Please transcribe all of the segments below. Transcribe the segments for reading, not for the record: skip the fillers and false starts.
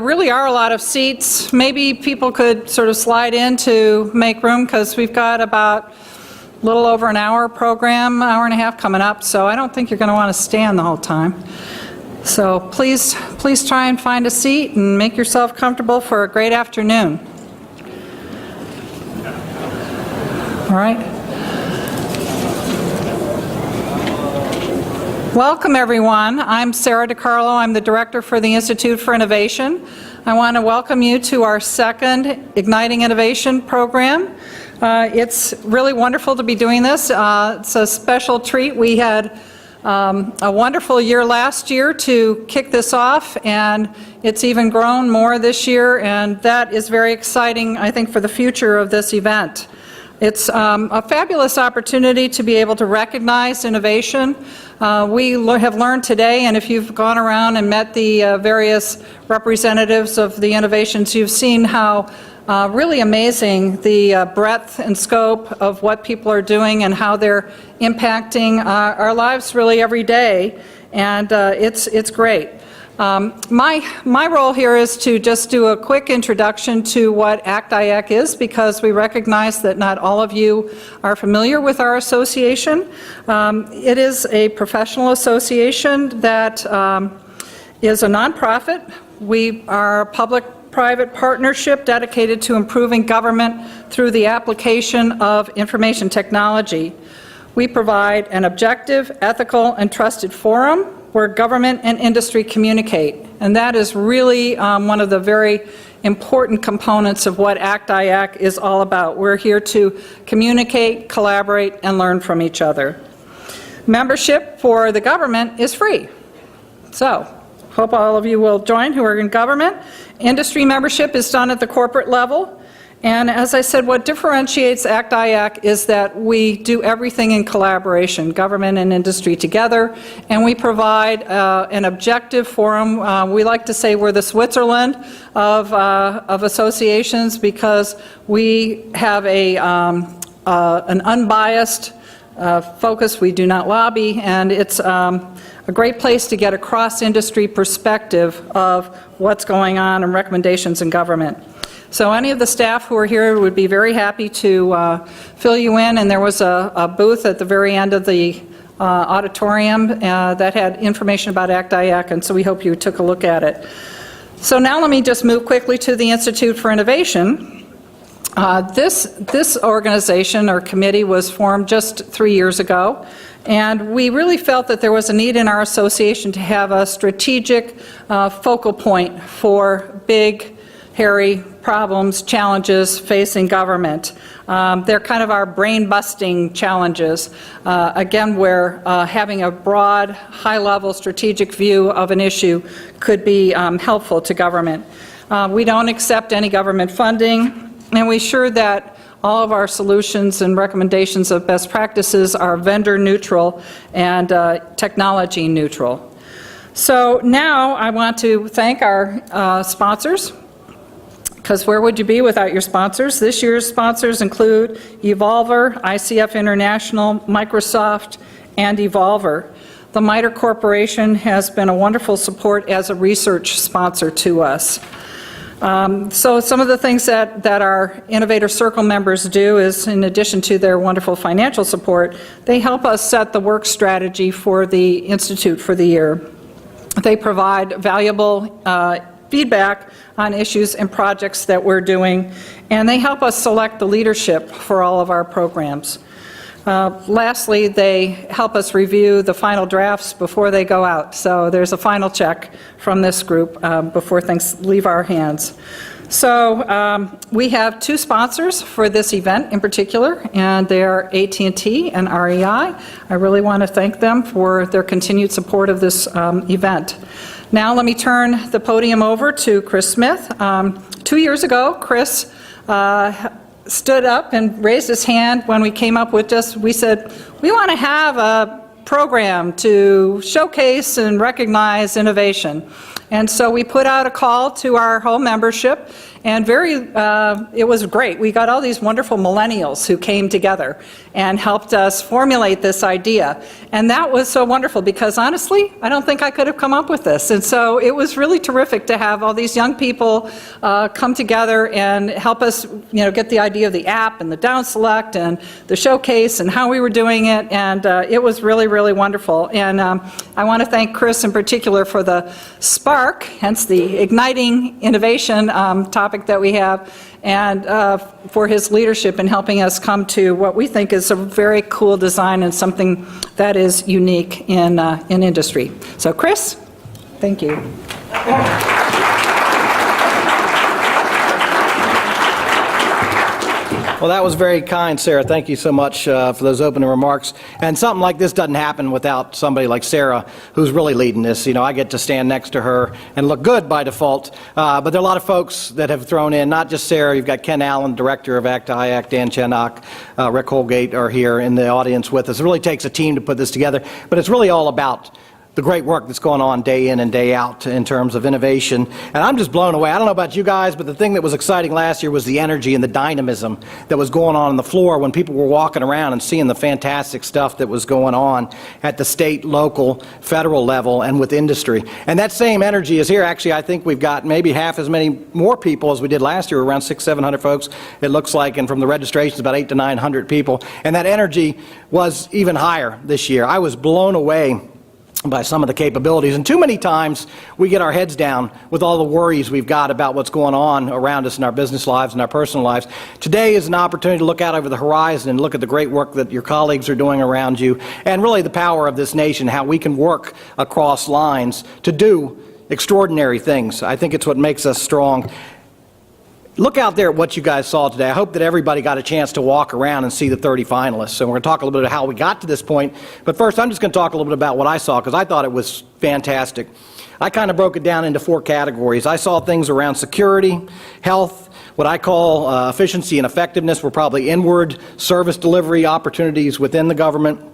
really are a lot of seats. Maybe people could sort of slide in to make room because we've got about a little over an hour program, hour and a half coming up, so I don't think you're going to want to stand the whole time. So please try and find a seat and make yourself comfortable for a great afternoon. All right. Welcome, everyone. I'm Sarah DiCarlo. I'm the Director for the Institute for Innovation. I want to welcome you to our second Igniting Innovation program. It's really wonderful to be doing this. It's a special treat. We had a wonderful year last year to kick this off, and it's even grown more this year, and that is very exciting, I think, for the future of this event. It's a fabulous opportunity to be able to recognize innovation. We have learned today, and if you've gone around and met the various representatives of the innovations, you've seen how really amazing the breadth and scope of what people are doing and how they're impacting our lives really every day, and it's great. My role here is to just do a quick introduction to what ACT-IAC is, because we recognize that not all of you are familiar with our association. It is a professional association that is a nonprofit. We are a public-private partnership dedicated to improving government through the application of information technology. We provide an objective, ethical, and trusted forum where government and industry communicate. And that is really one of the very important components of what ACT-IAC is all about. We're here to communicate, collaborate, and learn from each other. Membership for the government is free. So, hope all of you will join who are in government. Industry membership is done at the corporate level. And as I said, what differentiates ACT-IAC is that we do everything in collaboration, government and industry together, and we provide an objective forum. We like to say we're the Switzerland of associations, because we have an unbiased focus. We do not lobby, and it's a great place to get a cross-industry perspective of what's going on and recommendations in government. So any of the staff who are here would be very happy to fill you in, and there was a booth at the very end of the auditorium that had information about ACT-IAC, and so we hope you took a look at it. So now let me just move quickly to the Institute for Innovation. This organization or committee was formed just 3 years ago, and we really felt that there was a need in our association to have a strategic focal point for big, hairy problems, challenges facing government. They're kind of our brain-busting challenges. Again, where having a broad, high-level strategic view of an issue could be helpful to government. We don't accept any government funding, and we ensure that all of our solutions and recommendations of best practices are vendor neutral and technology neutral. So now I want to thank our sponsors, because where would you be without your sponsors? This year's sponsors include Evolver, ICF International, Microsoft, and Evolver. The MITRE Corporation has been a wonderful support as a research sponsor to us. So some of the things that our Innovator Circle members do is, in addition to their wonderful financial support, they help us set the work strategy for the Institute for the year. They provide valuable feedback on issues and projects that we're doing, and they help us select the leadership for all of our programs. Lastly, they help us review the final drafts before they go out, so there's a final check from this group before things leave our hands. So we have two sponsors for this event in particular, and they are AT&T and REI. I really want to thank them for their continued support of this event. Now let me turn the podium over to Chris Smith. 2 years ago, Chris stood up and raised his hand when we came up with we said, we want to have a program to showcase and recognize innovation. And so we put out a call to our whole membership, and it was great. We got all these wonderful millennials who came together and helped us formulate this idea. And that was so wonderful because honestly, I don't think I could have come up with this. And so it was really terrific to have all these young people come together and help us, get the idea of the app and the down select and the showcase and how we were doing it. And it was really, really wonderful. And I want to thank Chris in particular for the spark, hence the igniting innovation topic that we have, and for his leadership in helping us come to what we think is a very cool design and something that is unique in industry. So Chris, thank you. Well, that was very kind, Sarah. Thank you so much for those opening remarks. And something like this doesn't happen without somebody like Sarah, who's really leading this. I get to stand next to her and look good by default. But there are a lot of folks that have thrown in, not just Sarah. You've got Ken Allen, Director of Act IAC, Dan Chenok, Rick Holgate are here in the audience with us. It really takes a team to put this together. But it's really all about the great work that's going on day in and day out in terms of innovation. And I'm just blown away. I don't know about you guys, but the thing that was exciting last year was the energy and the dynamism that was going on the floor when people were walking around and seeing the fantastic stuff that was going on at the state, local, federal level, and with industry. And that same energy is here. Actually, I think we've got maybe half as many more people as we did last year, around 600-700 folks, it looks like, and from the registrations, about 800 to 900 people. And that energy was even higher this year. I was blown away by some of the capabilities. And too many times we get our heads down with all the worries we've got about what's going on around us in our business lives and our personal lives. Today is an opportunity to look out over the horizon and look at the great work that your colleagues are doing around you, and really the power of this nation, how we can work across lines to do extraordinary things. I think it's what makes us strong. Look out there at what you guys saw today. I hope that everybody got a chance to walk around and see the 30 finalists. So we're going to talk a little bit about how we got to this point. But first, I'm just going to talk a little bit about what I saw, because I thought it was fantastic. I kind of broke it down into 4 categories. I saw things around security, health, what I call efficiency and effectiveness were probably inward service delivery opportunities within the government,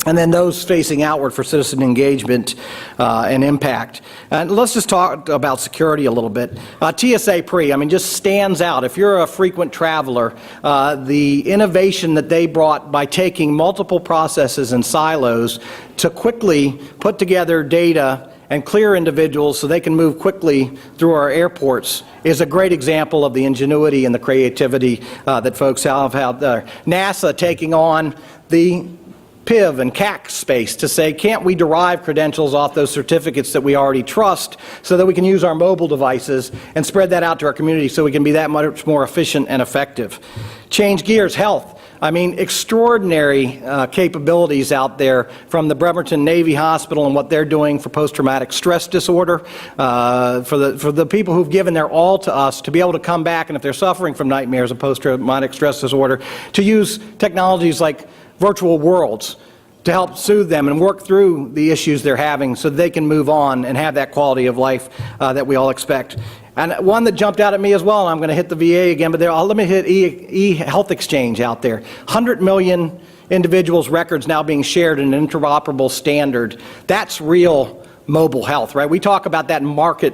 and then those facing outward for citizen engagement and impact. And let's just talk about security a little bit. TSA PRE, just stands out. If you're a frequent traveler, the innovation that they brought by taking multiple processes and silos to quickly put together data and clear individuals so they can move quickly through our airports is a great example of the ingenuity and the creativity that folks have out there. NASA taking on the PIV and CAC space to say, can't we derive credentials off those certificates that we already trust so that we can use our mobile devices and spread that out to our community so we can be that much more efficient and effective. Change gears, health. Extraordinary capabilities out there from the Bremerton Navy Hospital and what they're doing for post-traumatic stress disorder, for the people who've given their all to us to be able to come back, and if they're suffering from nightmares of post-traumatic stress disorder, to use technologies like virtual worlds to help soothe them and work through the issues they're having so they can move on and have that quality of life that we all expect. And one that jumped out at me as well, and I'm going to hit the VA again, but let me hit e-health exchange out there. 100 million individuals' records now being shared in an interoperable standard. That's real mobile health, right? We talk about that market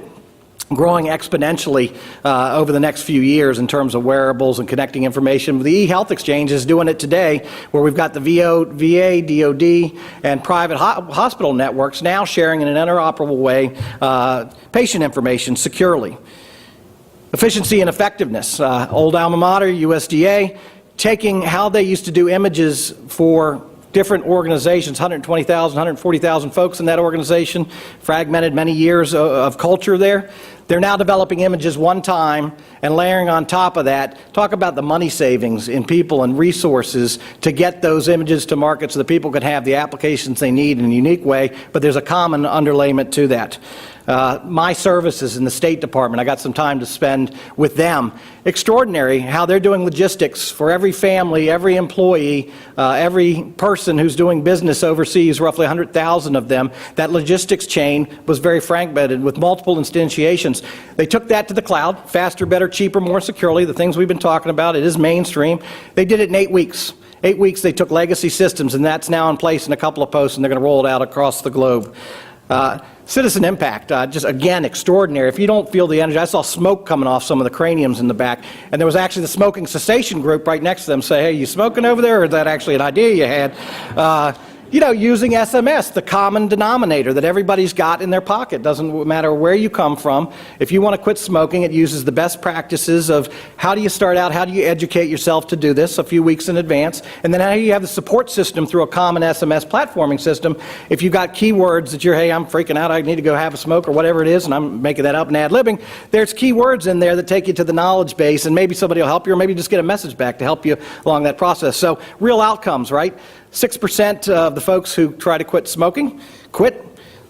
growing exponentially over the next few years in terms of wearables and connecting information. The eHealth Exchange is doing it today, where we've got the VA, DOD, and private hospital networks now sharing in an interoperable way patient information securely. Efficiency and effectiveness. Old alma mater, USDA, taking how they used to do images for different organizations, 120,000, 140,000 folks in that organization, fragmented many years of culture there. They're now developing images one time and layering on top of that. Talk about the money savings in people and resources to get those images to market so that people can have the applications they need in a unique way, but there's a common underlayment to that. My services in the State Department, I got some time to spend with them. Extraordinary how they're doing logistics for every family, every employee, every person who's doing business overseas, roughly 100,000 of them. That logistics chain was very fragmented with multiple instantiations. They took that to the cloud, faster, better, cheaper, more securely, the things we've been talking about. It is mainstream. They did it in 8 weeks. 8 weeks they took legacy systems, and that's now in place in a couple of posts, and they're going to roll it out across the globe. Citizen impact, just again, extraordinary. If you don't feel the energy, I saw smoke coming off some of the craniums in the back, and there was actually the smoking cessation group right next to them say, hey, you smoking over there, or is that actually an idea you had? Using SMS, the common denominator that everybody's got in their pocket. Doesn't matter where you come from. If you want to quit smoking, it uses the best practices of how do you start out, how do you educate yourself to do this a few weeks in advance, and then how do you have the support system through a common SMS platforming system. If you've got keywords that you're, hey, I'm freaking out, I need to go have a smoke, or whatever it is, and I'm making that up and ad-libbing, there's keywords in there that take you to the knowledge base, and maybe somebody will help you, or maybe just get a message back to help you along that process. So real outcomes, right? 6% of the folks who try to quit smoking quit.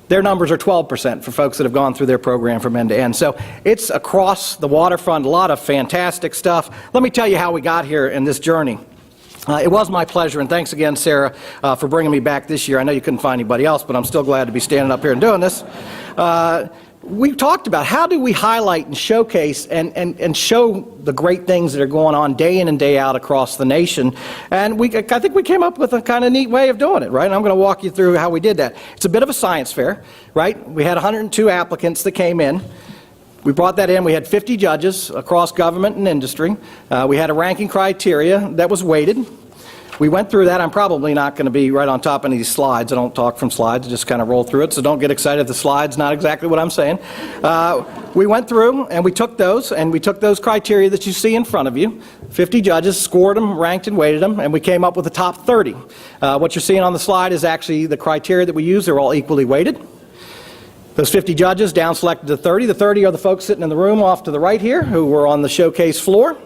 Their numbers are 12% for folks that have gone through their program from end to end. So it's across the waterfront, a lot of fantastic stuff. Let me tell you how we got here in this journey. It was my pleasure, and thanks again, Sarah, for bringing me back this year. I know you couldn't find anybody else, but I'm still glad to be standing up here and doing this. We talked about how do we highlight and showcase and show the great things that are going on day in and day out across the nation. And I think we came up with a kind of neat way of doing it, right? And I'm going to walk you through how we did that. It's a bit of a science fair, right? We had 102 applicants that came in. We brought that in. We had 50 judges across government and industry. We had a ranking criteria that was weighted. We went through that. I'm probably not going to be right on top of any of these slides. I don't talk from slides. I just kind of roll through it, so don't get excited if the slide's not exactly what I'm saying. We went through, and we took those criteria that you see in front of you. 50 judges scored them, ranked and weighted them, and we came up with the top 30. What you're seeing on the slide is actually the criteria that we use. They're all equally weighted. Those 50 judges down selected the 30. The 30 are the folks sitting in the room off to the right here who were on the showcase floor.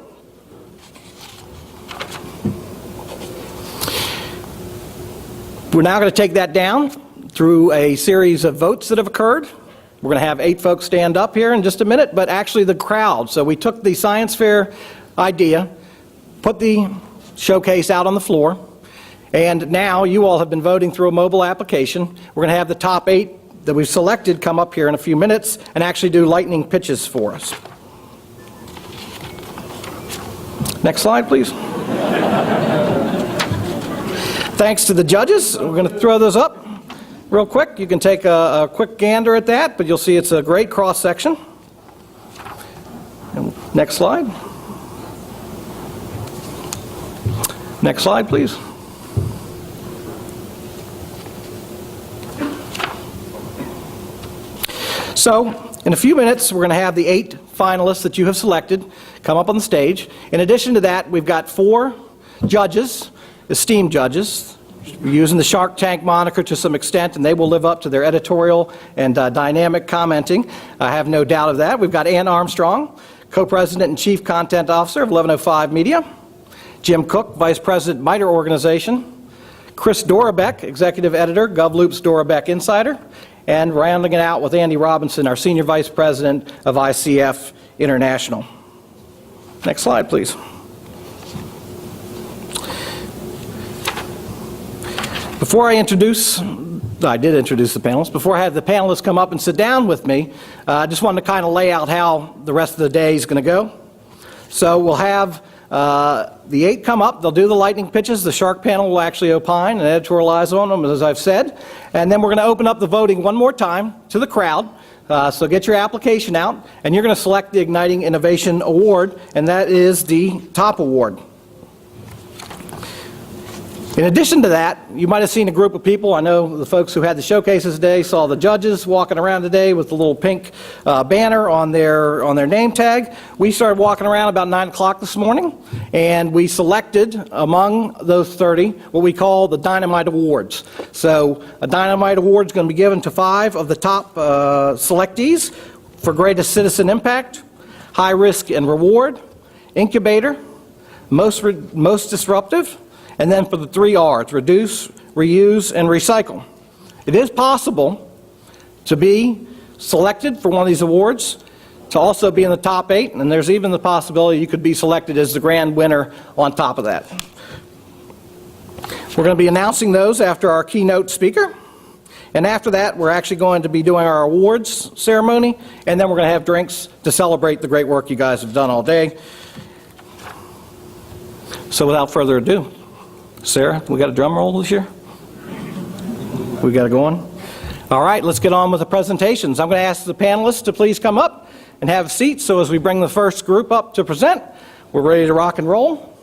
We're now going to take that down through a series of votes that have occurred. We're going to have 8 folks stand up here in just a minute, but actually the crowd. So we took the science fair idea, put the showcase out on the floor, and now you all have been voting through a mobile application. We're going to have the top 8 that we've selected come up here in a few minutes and actually do lightning pitches for us. Next slide, please. Thanks to the judges. We're going to throw those up real quick. You can take a quick gander at that, but you'll see it's a great cross-section. Next slide. Next slide, please. So, in a few minutes, we're going to have the 8 finalists that you have selected come up on the stage. In addition to that, we've got 4 judges, esteemed judges. We're using the Shark Tank moniker to some extent, and they will live up to their editorial and dynamic commenting. I have no doubt of that. We've got Ann Armstrong, Co-President and Chief Content Officer of 1105 Media. Jim Cook, Vice President, MITRE Organization. Chris Dorabek, Executive Editor, GovLoop's Dorabek Insider. And rounding it out with Andy Robinson, our Senior Vice President of ICF International. Next slide, please. Before I did introduce the panelists. Before I have the panelists come up and sit down with me, I just wanted to kind of lay out how the rest of the day is going to go. So we'll have the 8 come up. They'll do the lightning pitches. The Shark panel will actually opine and editorialize on them, as I've said. And then we're going to open up the voting one more time to the crowd. So get your application out, and you're going to select the Igniting Innovation Award, and that is the top award. In addition to that, you might have seen a group of people. I know the folks who had the showcases today saw the judges walking around today with the little pink banner on their name tag. We started walking around about 9 o'clock this morning, and we selected among those 30 what we call the Dynamite Awards. So a Dynamite Award is going to be given to 5 of the top selectees for greatest citizen impact, high risk and reward, incubator, most disruptive, and then for the 3 R's, reduce, reuse, and recycle. It is possible to be selected for one of these awards, to also be in the top 8, and there's even the possibility you could be selected as the grand winner on top of that. We're going to be announcing those after our keynote speaker, and after that we're actually going to be doing our awards ceremony, and then we're going to have drinks to celebrate the great work you guys have done all day. So without further ado, Sarah, we got a drum roll this year? We got it going? All right, let's get on with the presentations. I'm going to ask the panelists to please come up and have seats, so as we bring the first group up to present, we're ready to rock and roll.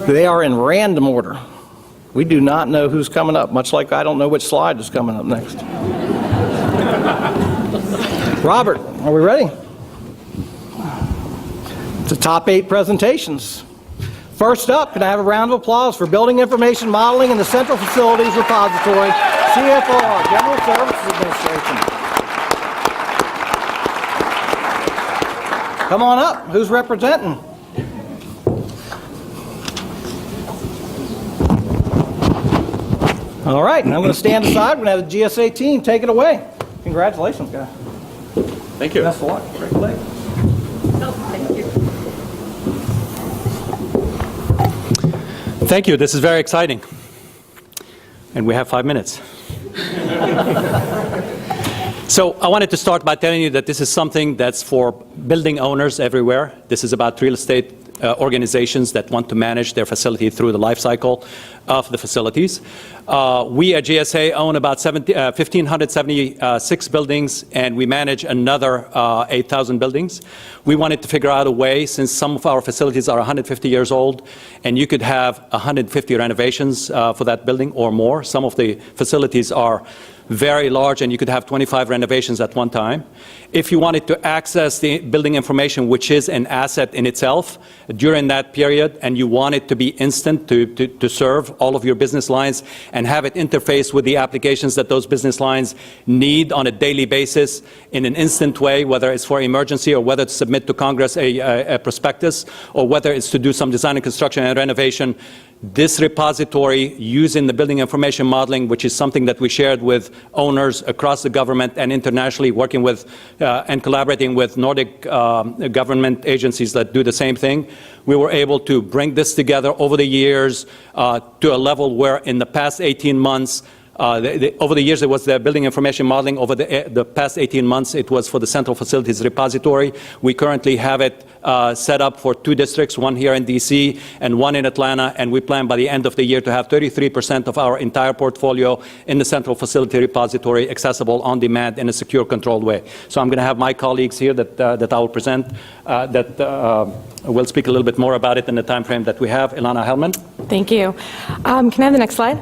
They are in random order. We do not know who's coming up, much like I don't know which slide is coming up next. Robert, are we ready? The top 8 presentations. First up, can I have a round of applause for Building Information Modeling in the Central Facilities Repository, CFR, General Services Administration. Come on up. Who's representing? All right, and I'm going to stand aside. We're going to have the GSA team take it away. Congratulations, guys. Thank you. Best of luck. Great leg. Thank you. This is very exciting. And we have 5 minutes. So I wanted to start by telling you that this is something that's for building owners everywhere. This is about real estate organizations that want to manage their facility through the life cycle of the facilities. We at GSA own about 1,576 buildings, and we manage another 8,000 buildings. We wanted to figure out a way, since some of our facilities are 150 years old, and you could have 150 renovations for that building or more. Some of the facilities are very large, and you could have 25 renovations at one time. If you wanted to access the building information, which is an asset in itself, during that period, and you want it to be instant to serve all of your business lines and have it interface with the applications that those business lines need on a daily basis in an instant way, whether it's for emergency or whether to submit to Congress a prospectus or whether it's to do some design and construction and renovation, this repository using the building information modeling, which is something that we shared with owners across the government and internationally, working with and collaborating with Nordic government agencies that do the same thing, we were able to bring this together over the years to a level where in the past 18 months, over the years it was the building information modeling. Over the past 18 months it was for the Central Facilities Repository. We currently have it set up for 2 districts, one here in DC and one in Atlanta, and we plan by the end of the year to have 33% of our entire portfolio in the Central Facility Repository accessible on demand in a secure, controlled way. So I'm going to have my colleagues here that I will present that will speak a little bit more about it in the time frame that we have. Ilana Hellman. Thank you. Can I have the next slide?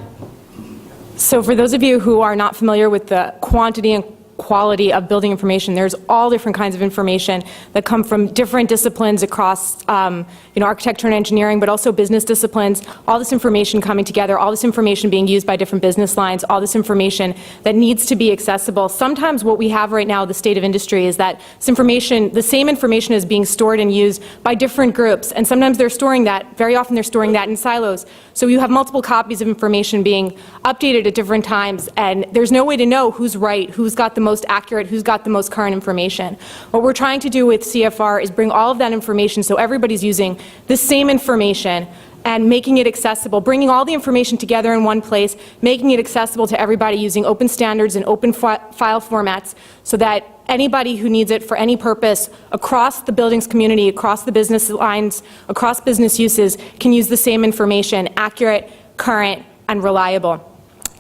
So for those of you who are not familiar with the quantity and quality of building information, there's all different kinds of information that come from different disciplines across architecture and engineering, but also business disciplines. All this information coming together, all this information being used by different business lines, all this information that needs to be accessible. Sometimes what we have right now, the state of industry, is that this information, the same information is being stored and used by different groups, and sometimes they're storing that, very often they're storing that in silos. So you have multiple copies of information being updated at different times, and there's no way to know who's right, who's got the most accurate, who's got the most current information. What we're trying to do with CFR is bring all of that information so everybody's using the same information and making it accessible, bringing all the information together in one place, making it accessible to everybody using open standards and open file formats so that anybody who needs it for any purpose across the buildings community, across the business lines, across business uses can use the same information, accurate, current, and reliable.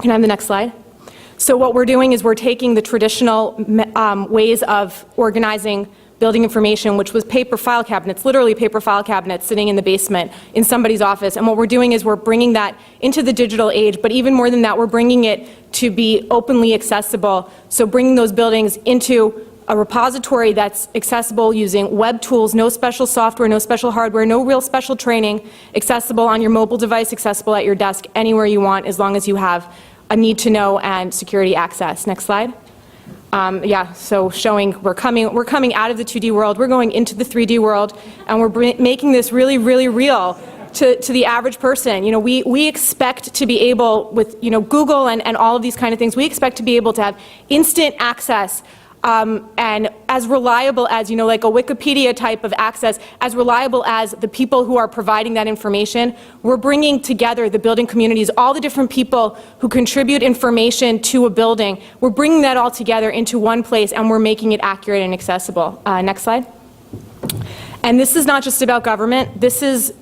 Can I have the next slide? So what we're doing is we're taking the traditional ways of organizing building information, which was paper file cabinets, literally paper file cabinets sitting in the basement in somebody's office. And what we're doing is we're bringing that into the digital age, but even more than that, we're bringing it to be openly accessible. So bringing those buildings into a repository that's accessible using web tools, no special software, no special hardware, no real special training, accessible on your mobile device, accessible at your desk, anywhere you want, as long as you have a need to know and security access. Next slide. So showing we're coming out of the 2D world, we're going into the 3D world, and we're making this really, really real to the average person. We expect to be able, with Google and all of these kind of things, we expect to be able to have instant access and as reliable as, like a Wikipedia type of access, as reliable as the people who are providing that information. We're bringing together the building communities, all the different people who contribute information to a building. We're bringing that all together into one place, and we're making it accurate and accessible. Next slide. And this is not just about government.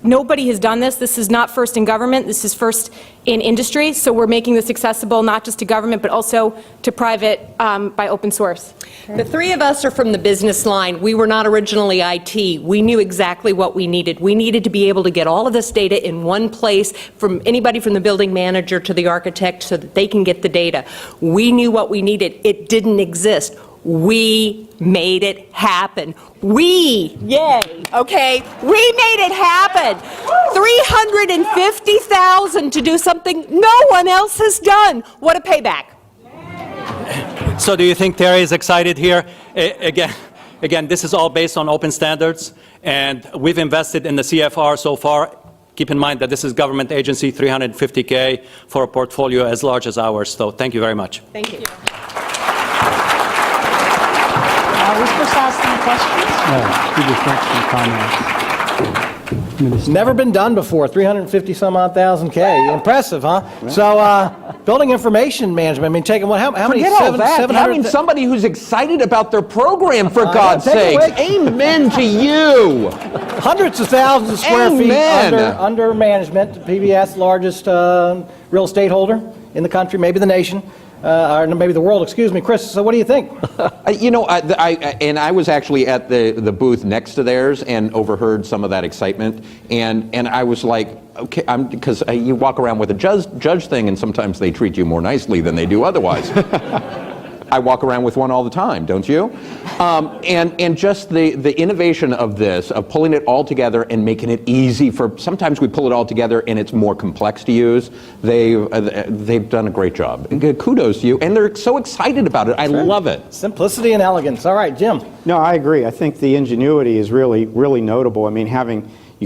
Nobody has done this. This is not first in government. This is first in industry. So we're making this accessible not just to government, but also to private by open source. The three of us are from the business line. We were not originally IT. We knew exactly what we needed. We needed to be able to get all of this data in one place, from anybody from the building manager to the architect, so that they can get the data. We knew what we needed. It didn't exist. We made it happen. Yay, okay? We made it happen. 350,000 to do something no one else has done. What a payback. So do you think Terry is excited here? Again, this is all based on open standards, and we've invested in the CFR so far. Keep in mind that this is government agency, $350K for a portfolio as large as ours. So thank you very much. Thank you. Are we supposed to ask them questions? He just makes some comments. Never been done before, 350 some odd thousand K. Impressive, huh? So, building information management, I mean, taking what, how many? Forget all that. Having somebody who's excited about their program, for God's take it sakes. Amen to you. Hundreds of thousands of square feet Amen. under management. PBS, largest real estate holder in the country, maybe the nation. Or maybe the world, excuse me. Chris, so what do you think? You know, I was actually at the booth next to theirs and overheard some of that excitement, and I was like, okay, because you walk around with a judge thing, and sometimes they treat you more nicely than they do otherwise. I walk around with one all the time, don't you? And just the innovation of this, of pulling it all together and making it easy for, sometimes we pull it all together and it's more complex to use. They've done a great job. Kudos to you. And they're so excited about it. I love it. Simplicity and elegance. All right, Jim. No, I agree. I think the ingenuity is really, really notable. I mean,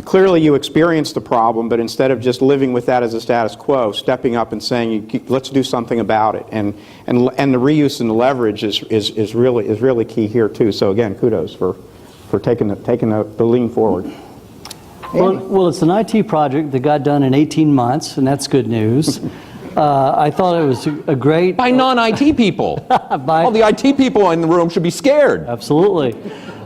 clearly you experienced the problem, but instead of just living with that as a status quo, stepping up and saying, let's do something about it. And the reuse and the leverage is really key here too. So again, kudos for taking the lean forward. Well, it's an IT project that got done in 18 months, and that's good news. I thought it was a great... By non-IT people. All the IT people in the room should be scared. Absolutely.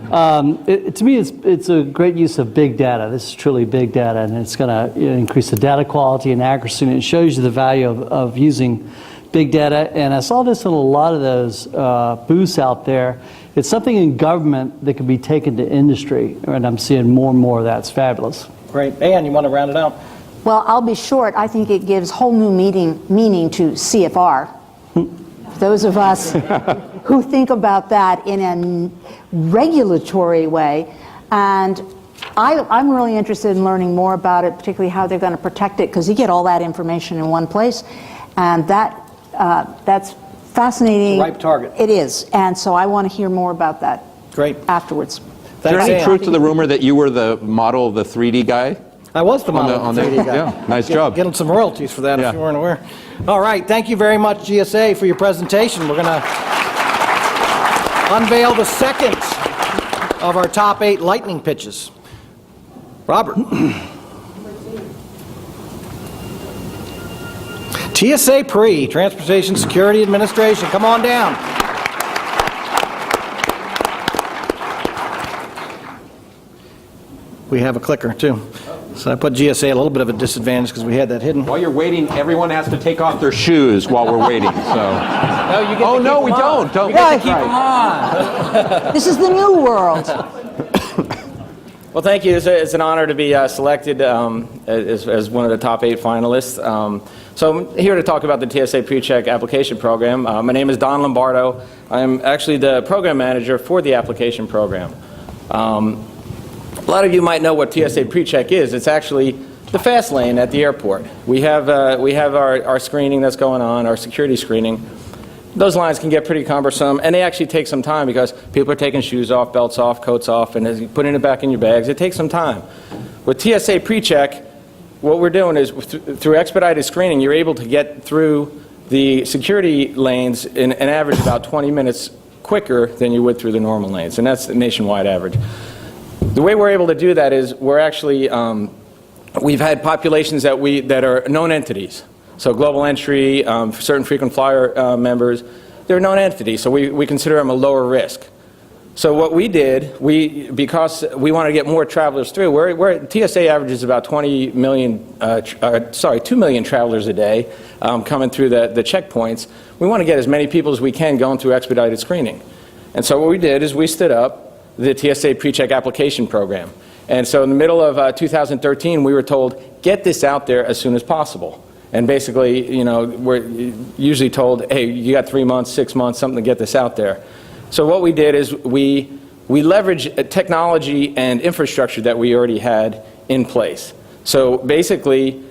To me, it's a great use of big data. This is truly big data, and it's going to increase the data quality and accuracy, and it shows you the value of using big data. And I saw this in a lot of those booths out there. It's something in government that can be taken to industry, and I'm seeing more and more of that. It's fabulous. Great. Ann, you want to round it out? Well, I'll be short. I think it gives whole new meaning to CFR. Those of us who think about that in a regulatory way. And I'm really interested in learning more about it, particularly how they're going to protect it, because you get all that information in one place. And that's fascinating. It's a ripe target. It is. And so I want to hear more about that. Great. Afterwards. Is there Thanks, any Ann. truth to the rumor that you were the model of the 3D guy? I was the model on of the- the 3D guy. yeah, nice job. Getting some royalties for that Yeah. if you weren't aware. All right, thank you very much, GSA, for your presentation. We're going to unveil the second of our top 8 lightning pitches. Robert. TSA PRE, Transportation Security Administration. Come on down. We have a clicker, too. So I put GSA a little bit of a disadvantage because we had that hidden. While you're waiting, everyone has to take off their shoes while we're waiting. So. No, you get Oh no, we don't. Don't. keep them on. This is the new world. Well, thank you. It's an honor to be selected as one of the top 8 finalists. So I'm here to talk about the TSA PreCheck application program. My name is Don Lombardo. I'm actually the program manager for the application program. A lot of you might know what TSA PreCheck is. It's actually the fast lane at the airport. We have our screening that's going on, our security screening. Those lines can get pretty cumbersome, and they actually take some time because people are taking shoes off, belts off, coats off, and putting it back in your bags. It takes some time. With TSA PreCheck, what we're doing is through expedited screening, you're able to get through the security lanes in an average about 20 minutes quicker than you would through the normal lanes, and that's the nationwide average. The way we're able to do that is we're actually, we've had populations that are known entities. So Global Entry, certain frequent flyer members, they're known entities, so we consider them a lower risk. So what we did, because we want to get more travelers through, TSA averages about 2 million travelers a day coming through the checkpoints. We want to get as many people as we can going through expedited screening. And so what we did is we stood up the TSA PreCheck application program. And so in the middle of 2013, we were told, get this out there as soon as possible. And basically, you know, we're usually told, hey, you got 3 months, 6 months, something to get this out there. So what we did is we leveraged technology and infrastructure that we already had in place. So basically,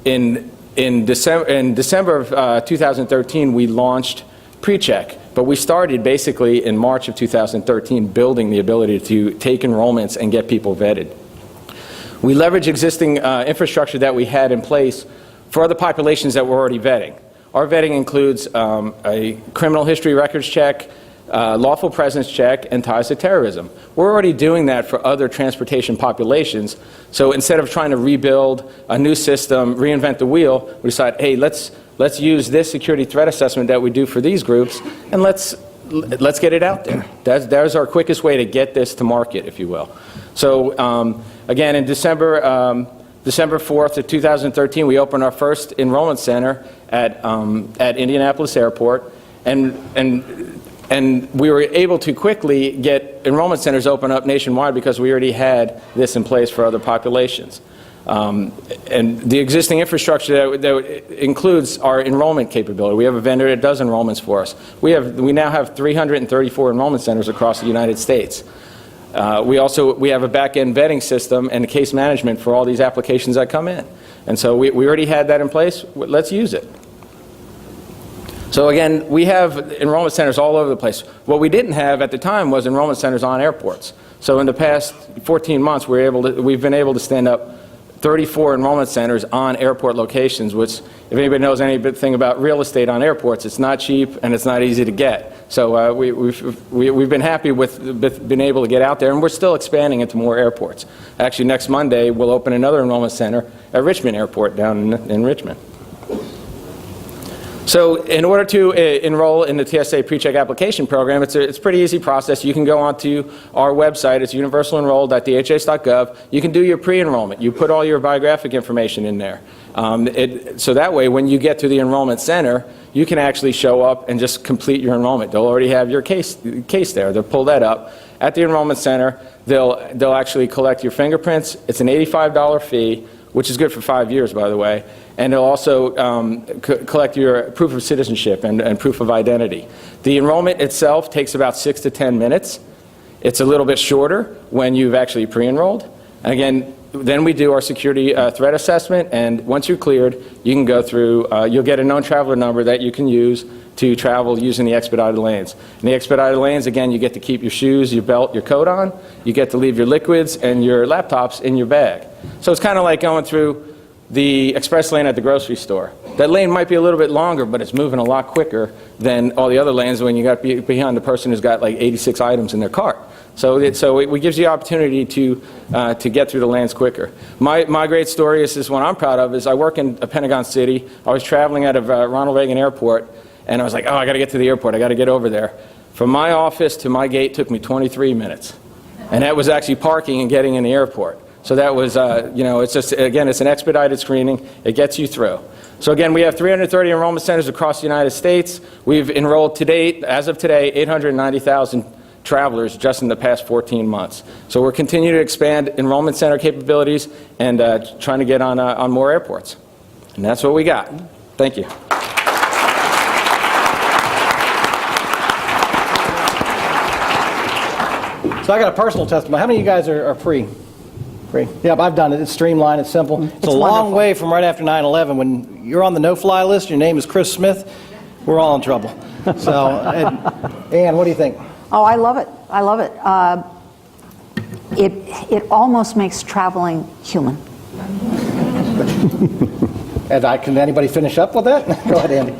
in December of 2013, we launched PreCheck, but we started basically in March of 2013 building the ability to take enrollments and get people vetted. We leverage existing infrastructure that we had in place for other populations that we're already vetting. Our vetting includes a criminal history records check, lawful presence check, and ties to terrorism. We're already doing that for other transportation populations. So instead of trying to rebuild a new system, reinvent the wheel, we decided, hey, let's use this security threat assessment that we do for these groups, and let's get it out there. That's our quickest way to get this to market, if you will. So again, in December 4th of 2013, we opened our first enrollment center at Indianapolis Airport, and we were able to quickly get enrollment centers open up nationwide because we already had this in place for other populations. And the existing infrastructure that includes our enrollment capability. We have a vendor that does enrollments for us. We now have 334 enrollment centers across the United States. We have a back-end vetting system and case management for all these applications that come in. And so we already had that in place. Let's use it. So again, we have enrollment centers all over the place. What we didn't have at the time was enrollment centers on airports. So in the past 14 months, we've been able to stand up 34 enrollment centers on airport locations, which, if anybody knows anything about real estate on airports, it's not cheap and it's not easy to get. So we've been happy with being able to get out there, and we're still expanding into more airports. Actually, next Monday, we'll open another enrollment center at Richmond Airport down in Richmond. So in order to enroll in the TSA PreCheck application program, it's a pretty easy process. You can go onto our website. It's universalenroll.dhs.gov. You can do your pre-enrollment. You put all your biographic information in there. So that way, when you get to the enrollment center, you can actually show up and just complete your enrollment. They'll already have your case there. They'll pull that up. At the enrollment center, they'll actually collect your fingerprints. It's an $85 fee, which is good for 5 years, by the way. And they'll also collect your proof of citizenship and proof of identity. The enrollment itself takes about 6 to 10 minutes. It's a little bit shorter when you've actually pre-enrolled. And again, then we do our security threat assessment, and once you're cleared, you can go through, you'll get a known traveler number that you can use to travel using the expedited lanes. In the expedited lanes, again, you get to keep your shoes, your belt, your coat on. You get to leave your liquids and your laptops in your bag. So it's kind of like going through the express lane at the grocery store. That lane might be a little bit longer, but it's moving a lot quicker than all the other lanes when you got behind the person who's got like 86 items in their cart. So it gives you the opportunity to get through the lanes quicker. My great story is one I'm proud of is I work in Pentagon City. I was traveling out of Ronald Reagan Airport, and I was like, oh, I got to get to the airport. I got to get over there. From my office to my gate took me 23 minutes. And that was actually parking and getting in the airport. So that was, it's just, again, it's an expedited screening. It gets you through. So again, we have 330 enrollment centers across the United States. We've enrolled to date, as of today, 890,000 travelers just in the past 14 months. So we're continuing to expand enrollment center capabilities and trying to get on more airports. And that's what we got. Thank you. So I got a personal testimony. How many of you guys are free? Free? Yep, I've done it. It's streamlined. It's simple. It's a long way from right after 9/11. When you're on the no-fly list, your name is Chris Smith, we're all in trouble. So, Ann, what do you think? Oh, I love it. I love it. It almost makes traveling human. Can anybody finish up with that? Go ahead, Andy.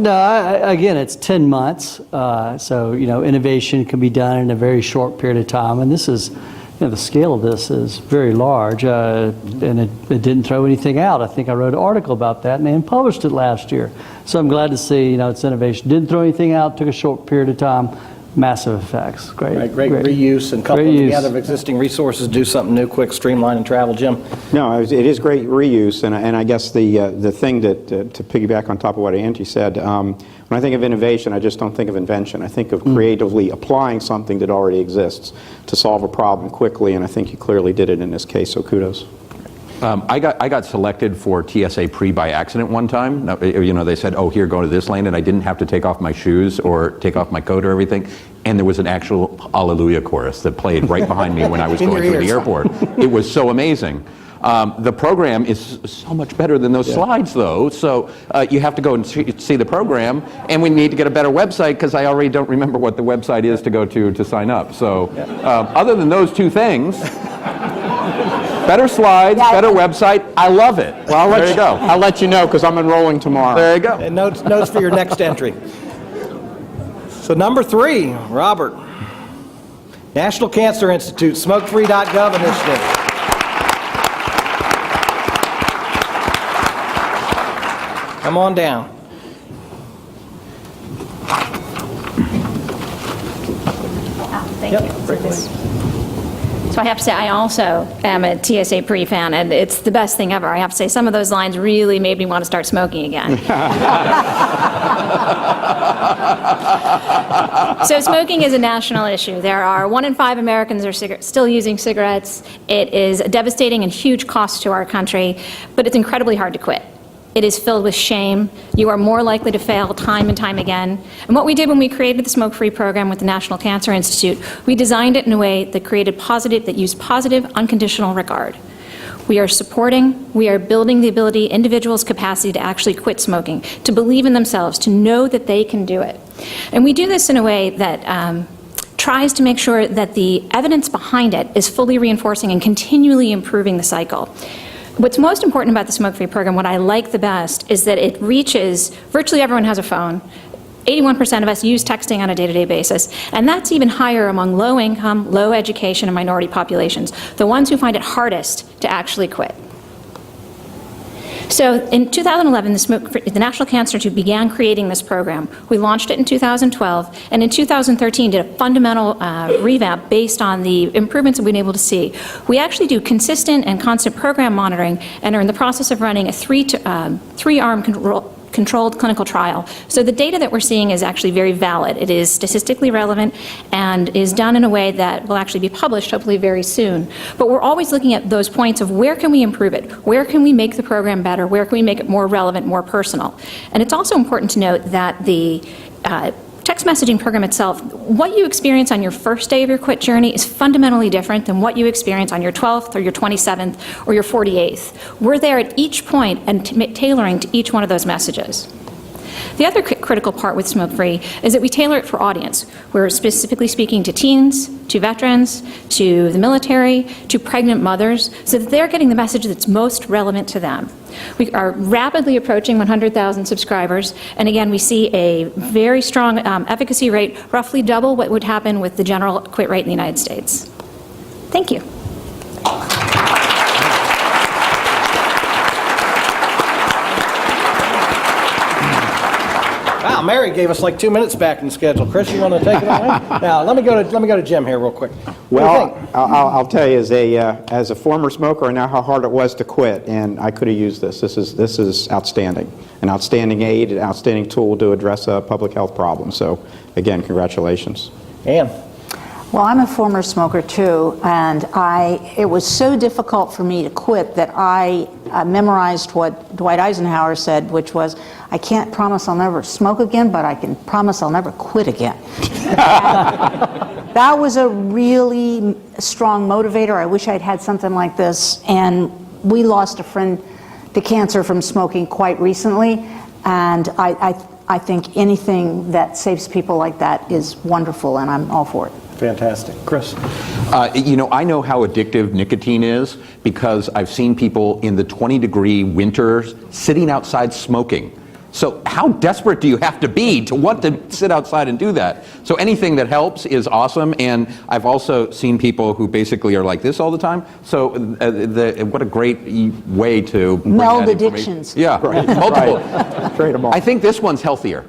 No, again, it's 10 months. So, innovation can be done in a very short period of time. And this is, the scale of this is very large. And it didn't throw anything out. I think I wrote an article about that and published it last year. So I'm glad to see, it's innovation. Didn't throw anything out, took a short period of time. massive effects. Great. Right, great reuse and coupling Great use. together of existing resources, do something new, quick, streamline, and travel. Jim? No, it is great reuse, and I guess the thing that, to piggyback on top of what Angie said, when I think of innovation, I just don't think of invention. I think of creatively applying something that already exists to solve a problem quickly, and I think you clearly did it in this case, so kudos. I got selected for TSA Pre by accident one time. Now, they said, "Oh, here, go to this lane," and I didn't have to take off my shoes or take off my coat or everything. And there was an actual Hallelujah chorus that played right behind me when I was In going your through the ears. airport. It was so amazing. The program is so much better than those slides, though. So you have to go and see the program, and we need to get a better website because I already don't remember what the website is to go to sign up. So other than those two things. Better slides, better website. I love it. Well, there you go. I'll let you know because I'm enrolling tomorrow. There you go. And notes for your next entry. So number 3, Robert. National Cancer Institute, smokefree.gov initiative. Come on down. Thank you. So I have to say, I also am a TSA Pre-fan, and it's the best thing ever. I have to say, some of those lines really made me want to start smoking again. So smoking is a national issue. There are 1 in 5 Americans are still using cigarettes. It is a devastating and huge cost to our country, but it's incredibly hard to quit. It is filled with shame. You are more likely to fail time and time again. And what we did when we created the Smoke Free program with the National Cancer Institute, we designed it in a way that used positive, unconditional regard. We are supporting, we are building the ability, individuals' capacity to actually quit smoking, to believe in themselves, to know that they can do it. And we do this in a way that tries to make sure that the evidence behind it is fully reinforcing and continually improving the cycle. What's most important about the Smoke Free program, what I like the best, is that it reaches, virtually everyone has a phone. 81% of us use texting on a day-to-day basis, and that's even higher among low income, low education, and minority populations, the ones who find it hardest to actually quit. So in 2011, the National Cancer Institute began creating this program. We launched it in 2012, and in 2013 did a fundamental revamp based on the improvements that we've been able to see. We actually do consistent and constant program monitoring and are in the process of running a three-arm controlled clinical trial. So the data that we're seeing is actually very valid. It is statistically relevant and is done in a way that will actually be published hopefully very soon. But we're always looking at those points of where can we improve it? Where can we make the program better? Where can we make it more relevant, more personal? And it's also important to note that the text messaging program itself, what you experience on your first day of your quit journey is fundamentally different than what you experience on your 12th or your 27th or your 48th. We're there at each point and tailoring to each one of those messages. The other critical part with Smoke Free is that we tailor it for audience. We're specifically speaking to teens, to veterans, to the military, to pregnant mothers, so that they're getting the message that's most relevant to them. We are rapidly approaching 100,000 subscribers, and again, we see a very strong efficacy rate, roughly double what would happen with the general quit rate in the United States. Thank you. Wow, Mary gave us like 2 minutes back in the schedule. Chris, you want to take it away? Now, let me go to Jim here real quick. What do you Well, think? I'll tell you, as a former smoker, I know how hard it was to quit, and I could have used this. This is outstanding. An outstanding aid, an outstanding tool to address a public health problem. So, again, congratulations. Ann? Well, I'm a former smoker too, and it was so difficult for me to quit that I memorized what Dwight Eisenhower said, which was, I can't promise I'll never smoke again, but I can promise I'll never quit again. That was a really strong motivator. I wish I'd had something like this. And we lost a friend to cancer from smoking quite recently, and I think anything that saves people like that is wonderful, and I'm all for it. Fantastic. Chris? I know how addictive nicotine is because I've seen people in the 20-degree winters sitting outside smoking. So how desperate do you have to be to want to sit outside and do that? So anything that helps is awesome, and I've also seen people who basically are like this all the time. So what a great way to bring Meld that information. addictions. Yeah, Right. multiple. Right. Trade 'em all. I think this one's healthier.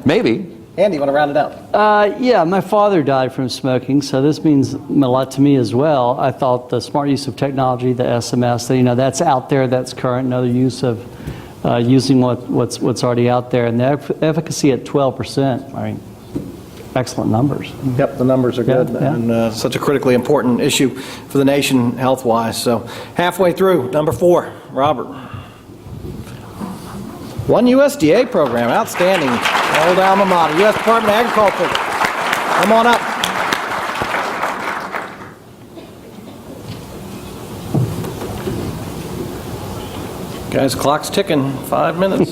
Maybe. Andy, you want to round it out? Yeah, my father died from smoking, so this means a lot to me as well. I thought the smart use of technology, the SMS, that's out there, that's current. Another use of using what's already out there, and the efficacy at 12%. I mean, excellent numbers. Yep, the numbers are good, Yeah. and such a critically important issue for the nation health-wise. So halfway through, number 4, Robert. One USDA program, outstanding. Old alma mater, U.S. Department of Agriculture. Come on up. Guys, clock's ticking. 5 minutes.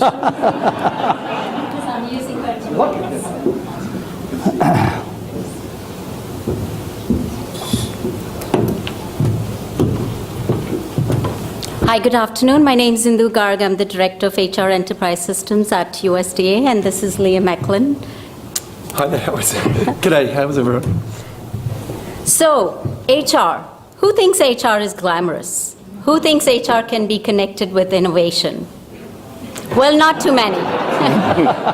Hi, good afternoon. My name is Indu Garg. I'm the Director of HR Enterprise Systems at USDA, and this is Leah Mecklin. Hi there, how is it? G'day, how is everyone? So, HR. Who thinks HR is glamorous? Who thinks HR can be connected with innovation? Well, not too many.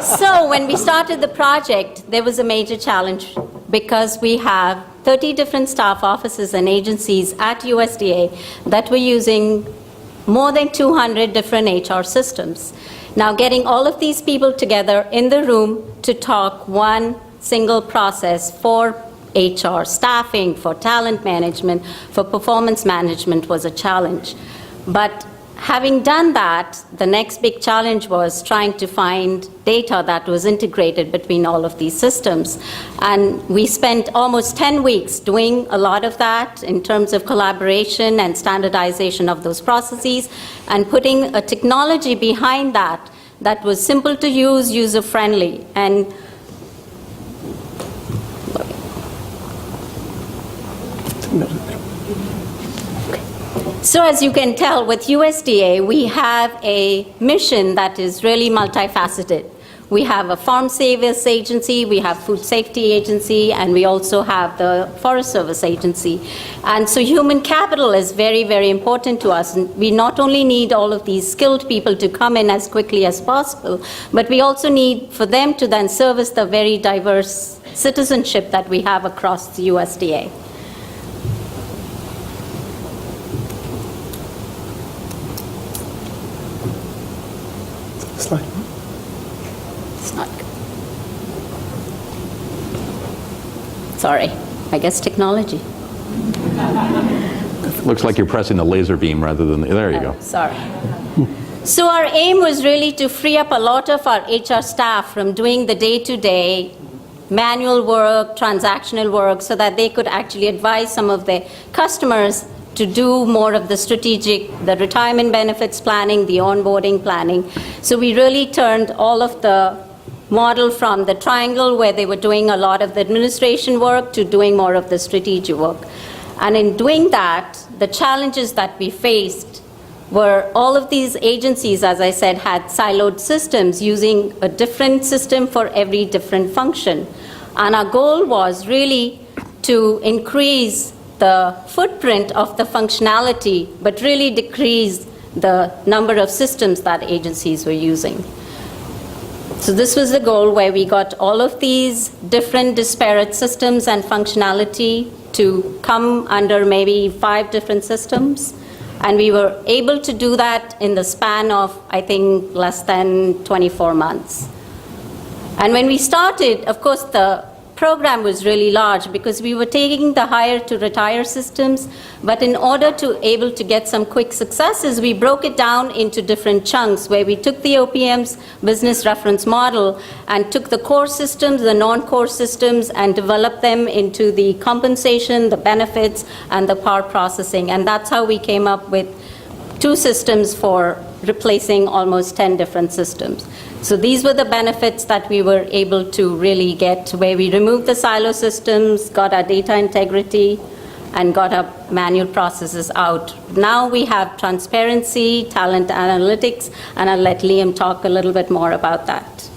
So, when we started the project, there was a major challenge because we have 30 different staff offices and agencies at USDA that were using more than 200 different HR systems. Now, getting all of these people together in the room to talk one single process for HR, staffing, for talent management, for performance management was a challenge. But having done that, the next big challenge was trying to find data that was integrated between all of these systems. And we spent almost 10 weeks doing a lot of that in terms of collaboration and standardization of those processes, and putting a technology behind that that was simple to use, user-friendly. And so as you can tell, with USDA, we have a mission that is really multifaceted. We have a Farm Savers Agency, we have Food Safety Agency, and we also have the Forest Service Agency. And so human capital is very, very important to us. And we not only need all of these skilled people to come in as quickly as possible, but we also need for them to then service the very diverse citizenship that we have across the USDA. Slide. It's not good. Sorry, I guess technology. Looks like you're pressing the laser beam rather than there you go. Sorry. So our aim was really to free up a lot of our HR staff from doing the day-to-day manual work, transactional work, so that they could actually advise some of their customers to do more of the strategic, the retirement benefits planning, the onboarding planning. So we really turned all of the model from the triangle, where they were doing a lot of the administration work, to doing more of the strategic work. And in doing that, the challenges that we faced were all of these agencies, as I said, had siloed systems using a different system for every different function. And our goal was really to increase the footprint of the functionality, but really decrease the number of systems that agencies were using. So this was the goal, where we got all of these different disparate systems and functionality to come under maybe 5 different systems. And we were able to do that in the span of, I think, less than 24 months. And when we started, of course, the program was really large because we were taking the hire to retire systems, but in order to able to get some quick successes, we broke it down into different chunks, where we took the OPM's business reference model and took the core systems, the non-core systems, and developed them into the compensation, the benefits, and the power processing. And that's how we came up with 2 systems for replacing almost 10 different systems. So these were the benefits that we were able to really get, where we removed the silo systems, got our data integrity, and got our manual processes out. Now we have transparency, talent analytics, and I'll let Liam talk a little bit more about that.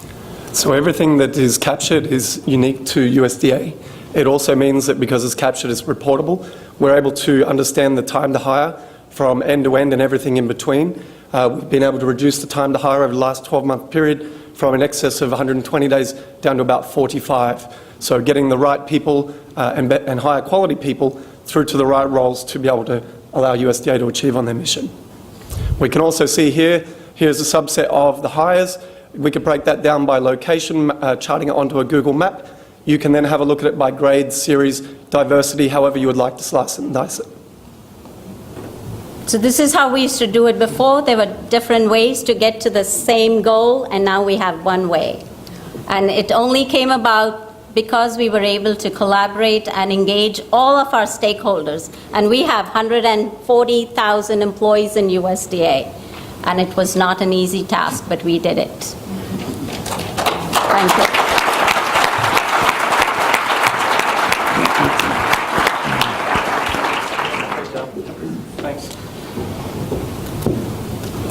So everything that is captured is unique to USDA. It also means that because it's captured, it's reportable. We're able to understand the time to hire from end to end and everything in between. We've been able to reduce the time to hire over the last 12-month period from in excess of 120 days down to about 45. So getting the right people and higher quality people through to the right roles to be able to allow USDA to achieve on their mission. We can also see here's a subset of the hires. We could break that down by location, charting it onto a Google map. You can then have a look at it by grade, series, diversity, however you would like to slice it and dice it. So this is how we used to do it before. There were different ways to get to the same goal, and now we have one way. And it only came about because we were able to collaborate and engage all of our stakeholders. And we have 140,000 employees in USDA. And it was not an easy task, but we did it. Thank you.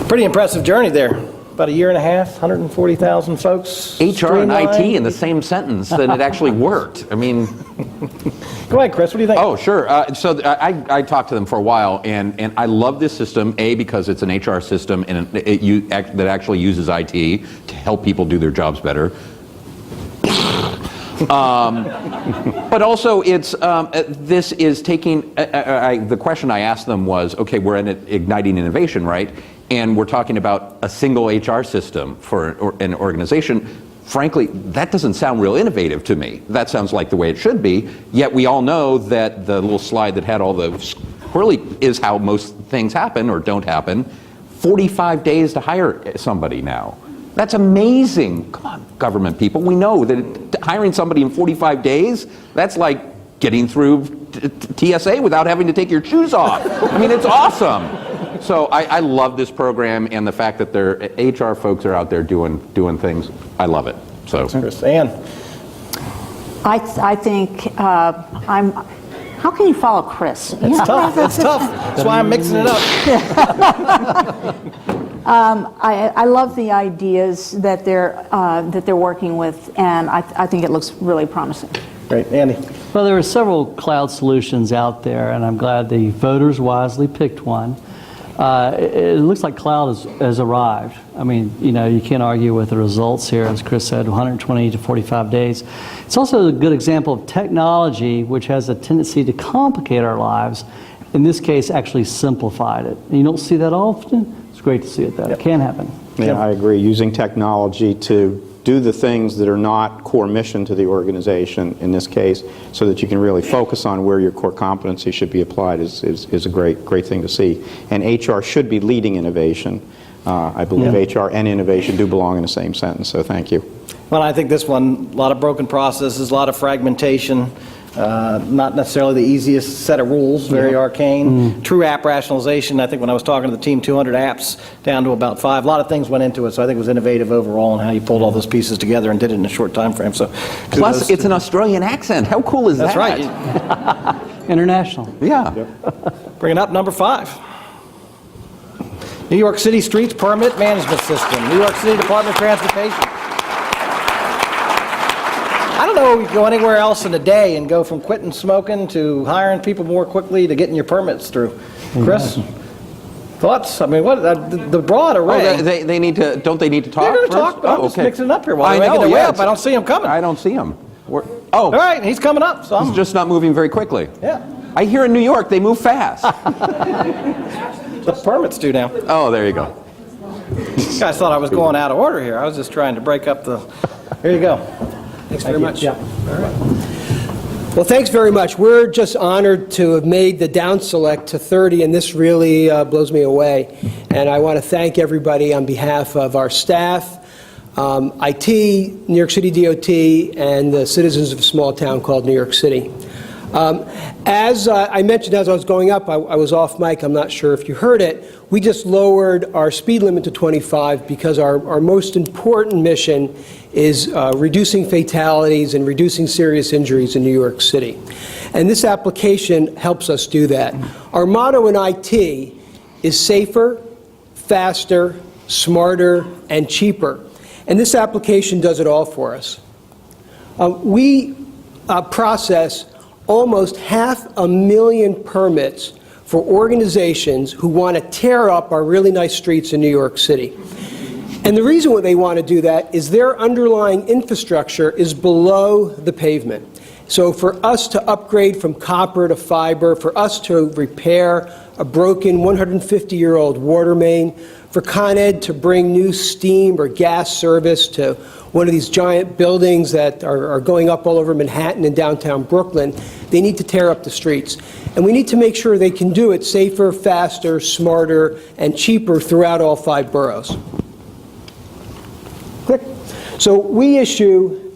Pretty impressive journey there. About a year and a half, 140,000 folks. HR and IT streamlined. in the same sentence, then it actually worked. I mean... Go ahead, Chris, what do you think? Oh, sure. I talked to them for a while, and I love this system, A, because it's an HR system and that actually uses IT to help people do their jobs better. But also, this is taking, the question I asked them was, okay, we're in Igniting Innovation, right? And we're talking about a single HR system for an organization. Frankly, that doesn't sound real innovative to me. That sounds like the way it should be, yet we all know that the little slide that had all the squirrely is how most things happen or don't happen. 45 days to hire somebody now. That's amazing. Come on, government people. We know that hiring somebody in 45 days, that's like getting through TSA without having to take your shoes off. I mean, it's awesome. So I love this program, and the fact that their HR folks are out there doing things. I love it. So, Chris, Ann. I think how can you follow Chris? It's tough. It's tough. That's why I'm mixing it up. I love the ideas that they're working with, and I think it looks really promising. Great, Andy. Well, there are several cloud solutions out there, and I'm glad the voters wisely picked one. It looks like cloud has arrived. I mean, you can't argue with the results here, as Chris said, 120 to 45 days. It's also a good example of technology, which has a tendency to complicate our lives. In this case, actually simplified it. And you don't see that often. It's great to see it, though. It can happen. Yeah, I agree. Using technology to do the things that are not core mission to the organization, in this case, so that you can really focus on where your core competency should be applied is a great thing to see. And HR should be leading innovation. I believe HR and innovation do belong in the same sentence, so thank you. Well, I think this one, a lot of broken processes, a lot of fragmentation, not necessarily the easiest set of rules, very arcane. True app rationalization. I think when I was talking to the team, 200 apps down to about 5. A lot of things went into it, so I think it was innovative overall in how you pulled all those pieces together and did it in a short time frame. So, plus, it's an Australian accent. How cool is that? That's right. International. Yeah. Bringing up number 5. New York City Streets Permit Management System. New York City Department of Transportation. I don't know if you can go anywhere else in a day and go from quitting smoking to hiring people more quickly to getting your permits through. Chris, thoughts? I mean, what the broad array. Oh, they need to. Don't they need to talk? They're going to first? talk, but I'm just mixing it up here. While I they're know, making their way yeah, up, I don't see them coming. I don't see him. All right, he's coming up. So He's just not moving very quickly. Yeah. I hear in New York they move fast. The permits do now. Oh, there you go. You guys thought I was going out of order here. I was just trying to break up the. Here you go. Thanks very much. Yeah. All right. Well, thanks very much. We're just honored to have made the down select to 30, and this really blows me away. And I want to thank everybody on behalf of our staff, IT, New York City DOT, and the citizens of a small town called New York City. As I mentioned as I was going up, I was off mic, I'm not sure if you heard it, we just lowered our speed limit to 25 because our most important mission is reducing fatalities and reducing serious injuries in New York City. And this application helps us do that. Our motto in IT is safer, faster, smarter, and cheaper. And this application does it all for us. We process almost 500,000 permits for organizations who want to tear up our really nice streets in New York City. And the reason why they want to do that is their underlying infrastructure is below the pavement. So for us to upgrade from copper to fiber, for us to repair a broken 150-year-old water main, for Con Ed to bring new steam or gas service to one of these giant buildings that are going up all over Manhattan and downtown Brooklyn, they need to tear up the streets. And we need to make sure they can do it safer, faster, smarter, and cheaper throughout all 5 boroughs. Click. So we issue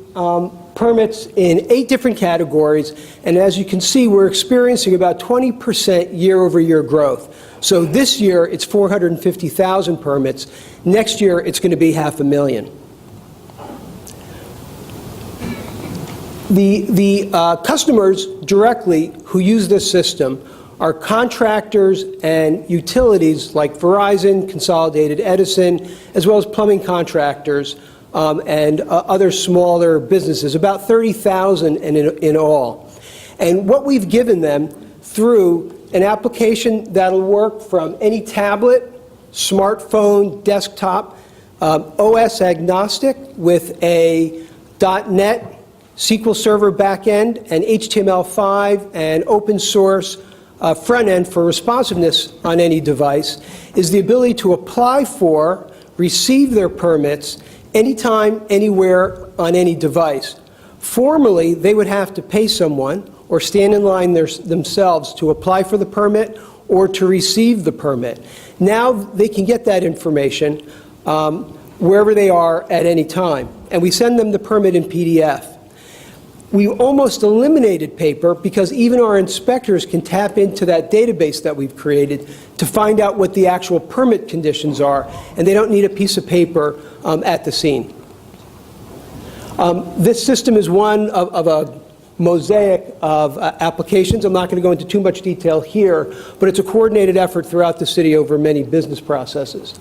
permits in 8 different categories, and as you can see, we're experiencing about 20% year-over-year growth. So this year, it's 450,000 permits. Next year, it's going to be 500,000. The customers directly who use this system are contractors and utilities like Verizon, Consolidated Edison, as well as plumbing contractors and other smaller businesses, about 30,000 in all. And what we've given them through an application that'll work from any tablet, smartphone, desktop, OS agnostic with a .NET SQL Server backend and HTML5 and open source front end for responsiveness on any device, is the ability to apply for, receive their permits anytime, anywhere, on any device. Formerly, they would have to pay someone or stand in line themselves to apply for the permit or to receive the permit. Now they can get that information wherever they are at any time, and we send them the permit in PDF. We almost eliminated paper because even our inspectors can tap into that database that we've created to find out what the actual permit conditions are, and they don't need a piece of paper at the scene. This system is one of a mosaic of applications. I'm not going to go into too much detail here, but it's a coordinated effort throughout the city over many business processes.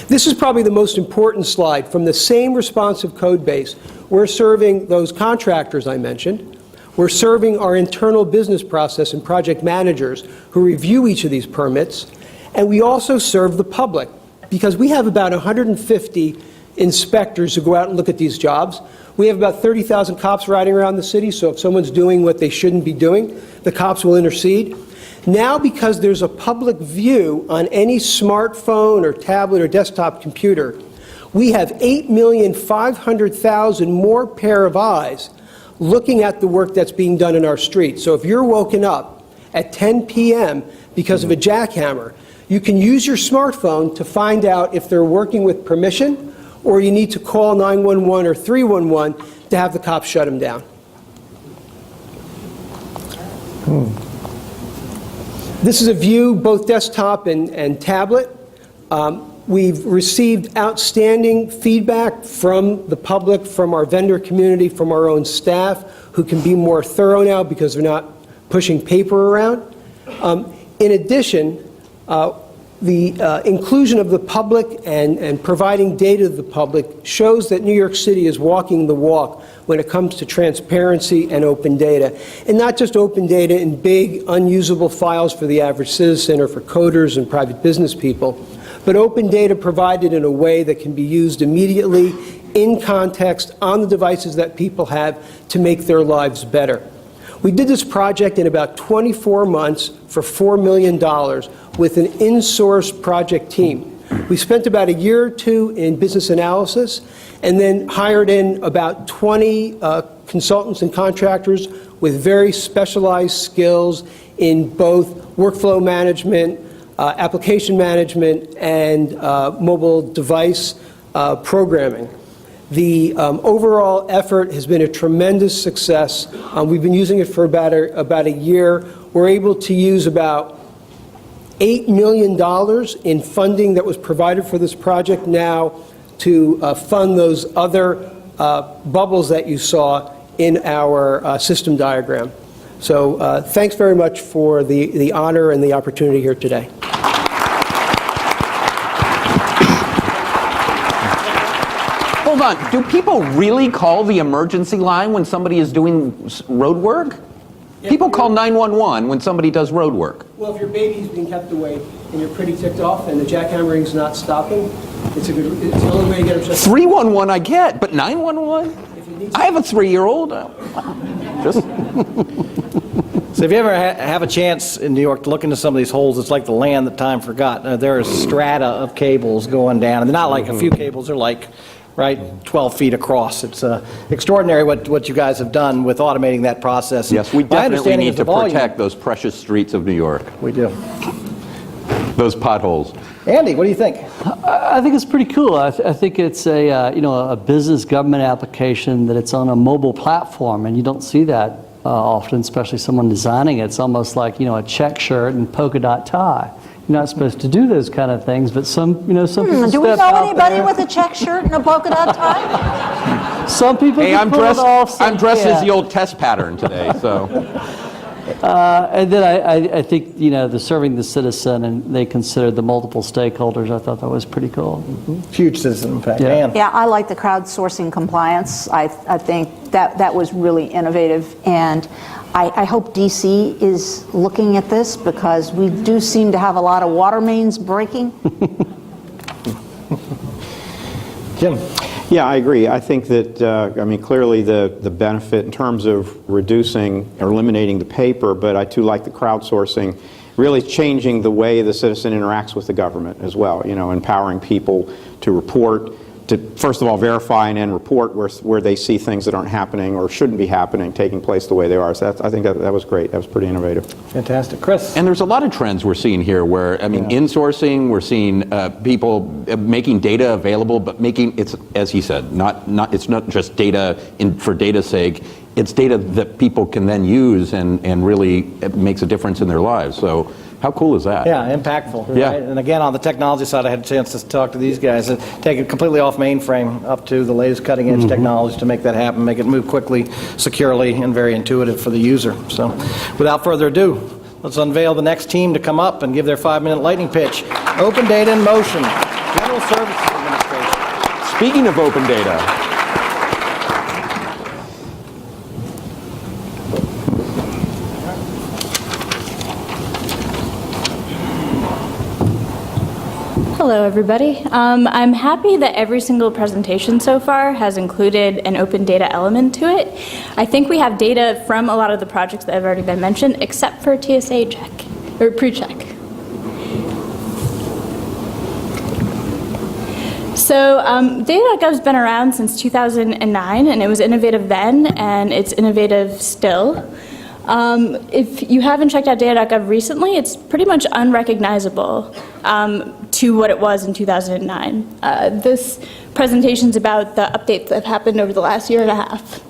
This is probably the most important slide. From the same responsive code base, we're serving those contractors I mentioned. We're serving our internal business process and project managers who review each of these permits. And we also serve the public because we have about 150 inspectors who go out and look at these jobs. We have about 30,000 cops riding around the city, so if someone's doing what they shouldn't be doing, the cops will intercede. Now, because there's a public view on any smartphone or tablet or desktop computer, we have 8,500,000 more pair of eyes looking at the work that's being done in our streets. So if you're woken up at 10 p.m. because of a jackhammer, you can use your smartphone to find out if they're working with permission, or you need to call 911 or 311 to have the cops shut them down. This is a view, both desktop and tablet. We've received outstanding feedback from the public, from our vendor community, from our own staff, who can be more thorough now because they're not pushing paper around. In addition, the inclusion of the public and providing data to the public shows that New York City is walking the walk when it comes to transparency and open data. And not just open data in big, unusable files for the average citizen or for coders and private business people, but open data provided in a way that can be used immediately, in context, on the devices that people have to make their lives better. We did this project in about 24 months for $4 million with an in-source project team. We spent about a year or two in business analysis and then hired in about 20 consultants and contractors with very specialized skills in both workflow management, application management, and mobile device programming. The overall effort has been a tremendous success. We've been using it for about a year. We're able to use about $8 million in funding that was provided for this project now to fund those other bubbles that you saw in our system diagram. So thanks very much for the honor and the opportunity here today. Hold on. Do people really call the emergency line when somebody is doing road work? People call 911 when somebody does road work. Well, if your baby's being kept away and you're pretty ticked off, and the jackhammering's not stopping, it's the only way to get them shut. 311 I get, but 911? I have a 3-year-old. Just So if you ever have a chance in New York to look into some of these holes, it's like the land that time forgot. There is strata of cables going down, and they're not like a few cables, they're like, right, 12 feet across. It's extraordinary what you guys have done with automating that process. Yes, we My definitely understanding need is the to volume- protect those precious streets of New York, We do. those potholes. Andy, what do you think? I think it's pretty cool. I think it's a business government application that it's on a mobile platform, and you don't see that often, especially someone designing it. It's almost like a check shirt and polka dot tie. You're not supposed to do those kind of things, but some people Do we step know out anybody there. with a check shirt and a polka dot tie? Some people Hey, can I'm pull it dressed. off, I'm some dressed as can't. the old test pattern today. So And then I think the serving the citizen, and they considered the multiple stakeholders. I thought that was pretty cool. Huge citizen impact. Yeah. Ann? Yeah, I like the crowdsourcing compliance. I think that was really innovative, and I hope DC is looking at this, because we do seem to have a lot of water mains breaking. Jim? Yeah, I agree. I think that, clearly the benefit in terms of reducing or eliminating the paper, but I too like the crowdsourcing, really changing the way the citizen interacts with the government as well, empowering people to report, to first of all verify and then report where they see things that aren't happening or shouldn't be happening, taking place the way they are. So I think that was great. That was pretty innovative. Fantastic. Chris? And there's a lot of trends we're seeing here where, insourcing, we're seeing people making data available, but making, it's, as he said, it's not just data for data's sake, it's data that people can then use and really it makes a difference in their lives. So how cool is that? Yeah, impactful. Yeah. Right? And again, on the technology side, I had a chance to talk to these guys, take it completely off mainframe up to the latest cutting edge technology to make that happen, make it move quickly, securely, and very intuitive for the user. So without further ado, let's unveil the next team to come up and give their 5-minute lightning pitch. Open Data in Motion, General Services Administration. Speaking of open data, Hello, everybody. I'm happy that every single presentation so far has included an open data element to it. I think we have data from a lot of the projects that have already been mentioned, except for TSA check, or pre-check. So Data.gov's been around since 2009, and it was innovative then, and it's innovative still. If you haven't checked out Data.gov recently, it's pretty much unrecognizable to what it was in 2009. This presentation is about the updates that have happened over the last year and a half.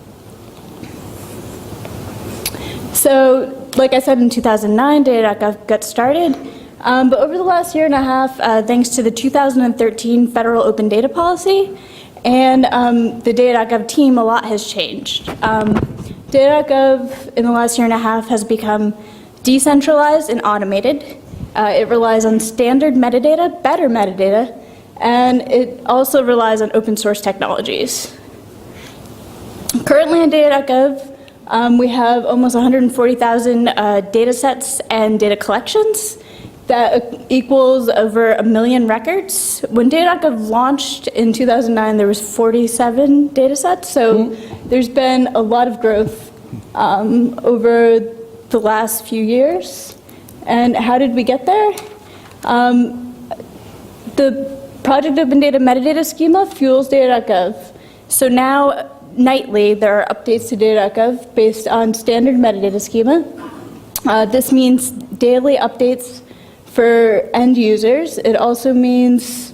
So, like I said, in 2009, Data.gov got started. But over the last year and a half, thanks to the 2013 Federal Open Data Policy and the Data.gov team, a lot has changed. Data.gov in the last year and a half has become decentralized and automated. It relies on standard metadata, better metadata, and it also relies on open source technologies. Currently on Data.gov, we have almost 140,000 data sets and data collections. That equals over 1 million records. When Data.gov launched in 2009, there was 47 data sets, so there's been a lot of growth over the last few years. And how did we get there? The Project Open Data Metadata Schema fuels Data.gov. So now, nightly, there are updates to Data.gov based on standard metadata schema. This means daily updates for end users. It also means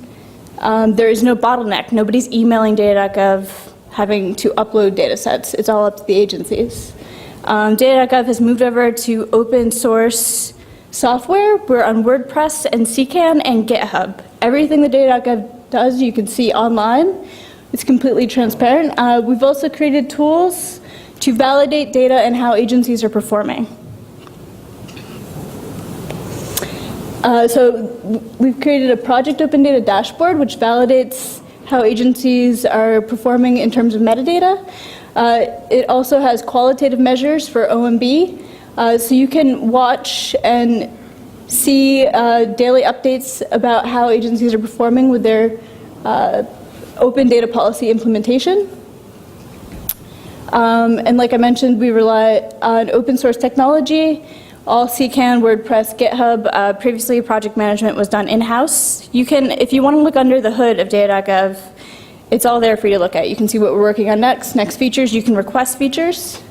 there is no bottleneck. Nobody's emailing Data.gov having to upload data sets. It's all up to the agencies. Data.gov has moved over to open source software. We're on WordPress and CCAN and GitHub. Everything that Data.gov does, you can see online. It's completely transparent. We've also created tools to validate data and how agencies are performing. So we've created a Project Open Data dashboard, which validates how agencies are performing in terms of metadata. It also has qualitative measures for OMB, so you can watch and see daily updates about how agencies are performing with their open data policy implementation. And like I mentioned, we rely on open source technology. All CCAN, WordPress, GitHub. Previously, project management was done in-house. You can, if you want to look under the hood of data.gov, it's all there for you to look at. You can see what we're working on next features. You can request features.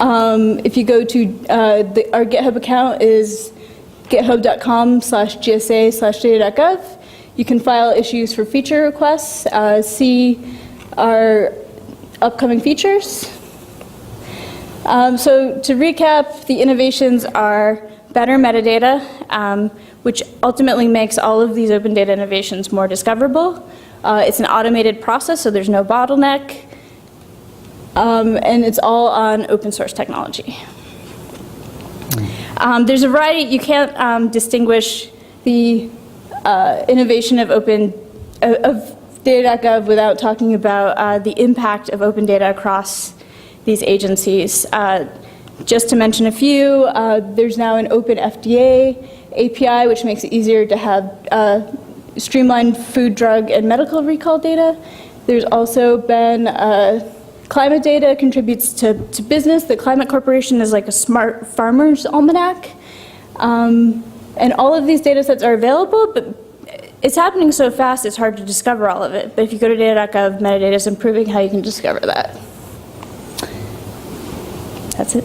If you go to our GitHub account is github.com/gsa/data.gov. You can file issues for feature requests, see our upcoming features. So to recap, the innovations are better metadata, which ultimately makes all of these open data innovations more discoverable. It's an automated process, so there's no bottleneck. And it's all on open source technology. There's a variety, you can't distinguish the innovation of data.gov without talking about the impact of open data across these agencies. Just to mention a few, there's now an open FDA API, which makes it easier to have streamlined food, drug, and medical recall data. There's also been climate data contributes to business. The Climate Corporation is like a smart farmer's almanac. And all of these data sets are available, but it's happening so fast it's hard to discover all of it. But if you go to data.gov, metadata is improving how you can discover that. That's it.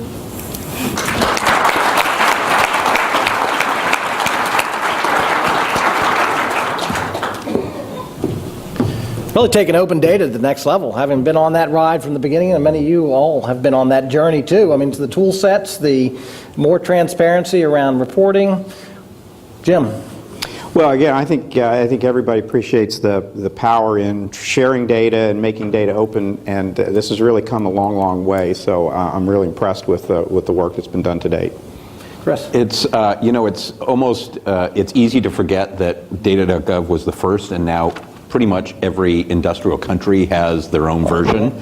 Really taking open data to the next level, having been on that ride from the beginning, and many of you all have been on that journey too. I mean, to the tool sets, the more transparency around reporting. Jim. Well, again, I think everybody appreciates the power in sharing data and making data open, and this has really come a long, long way. So I'm really impressed with the work that's been done to date. Chris. It's it's almost it's easy to forget that data.gov was the first, and now pretty much every industrial country has their own version.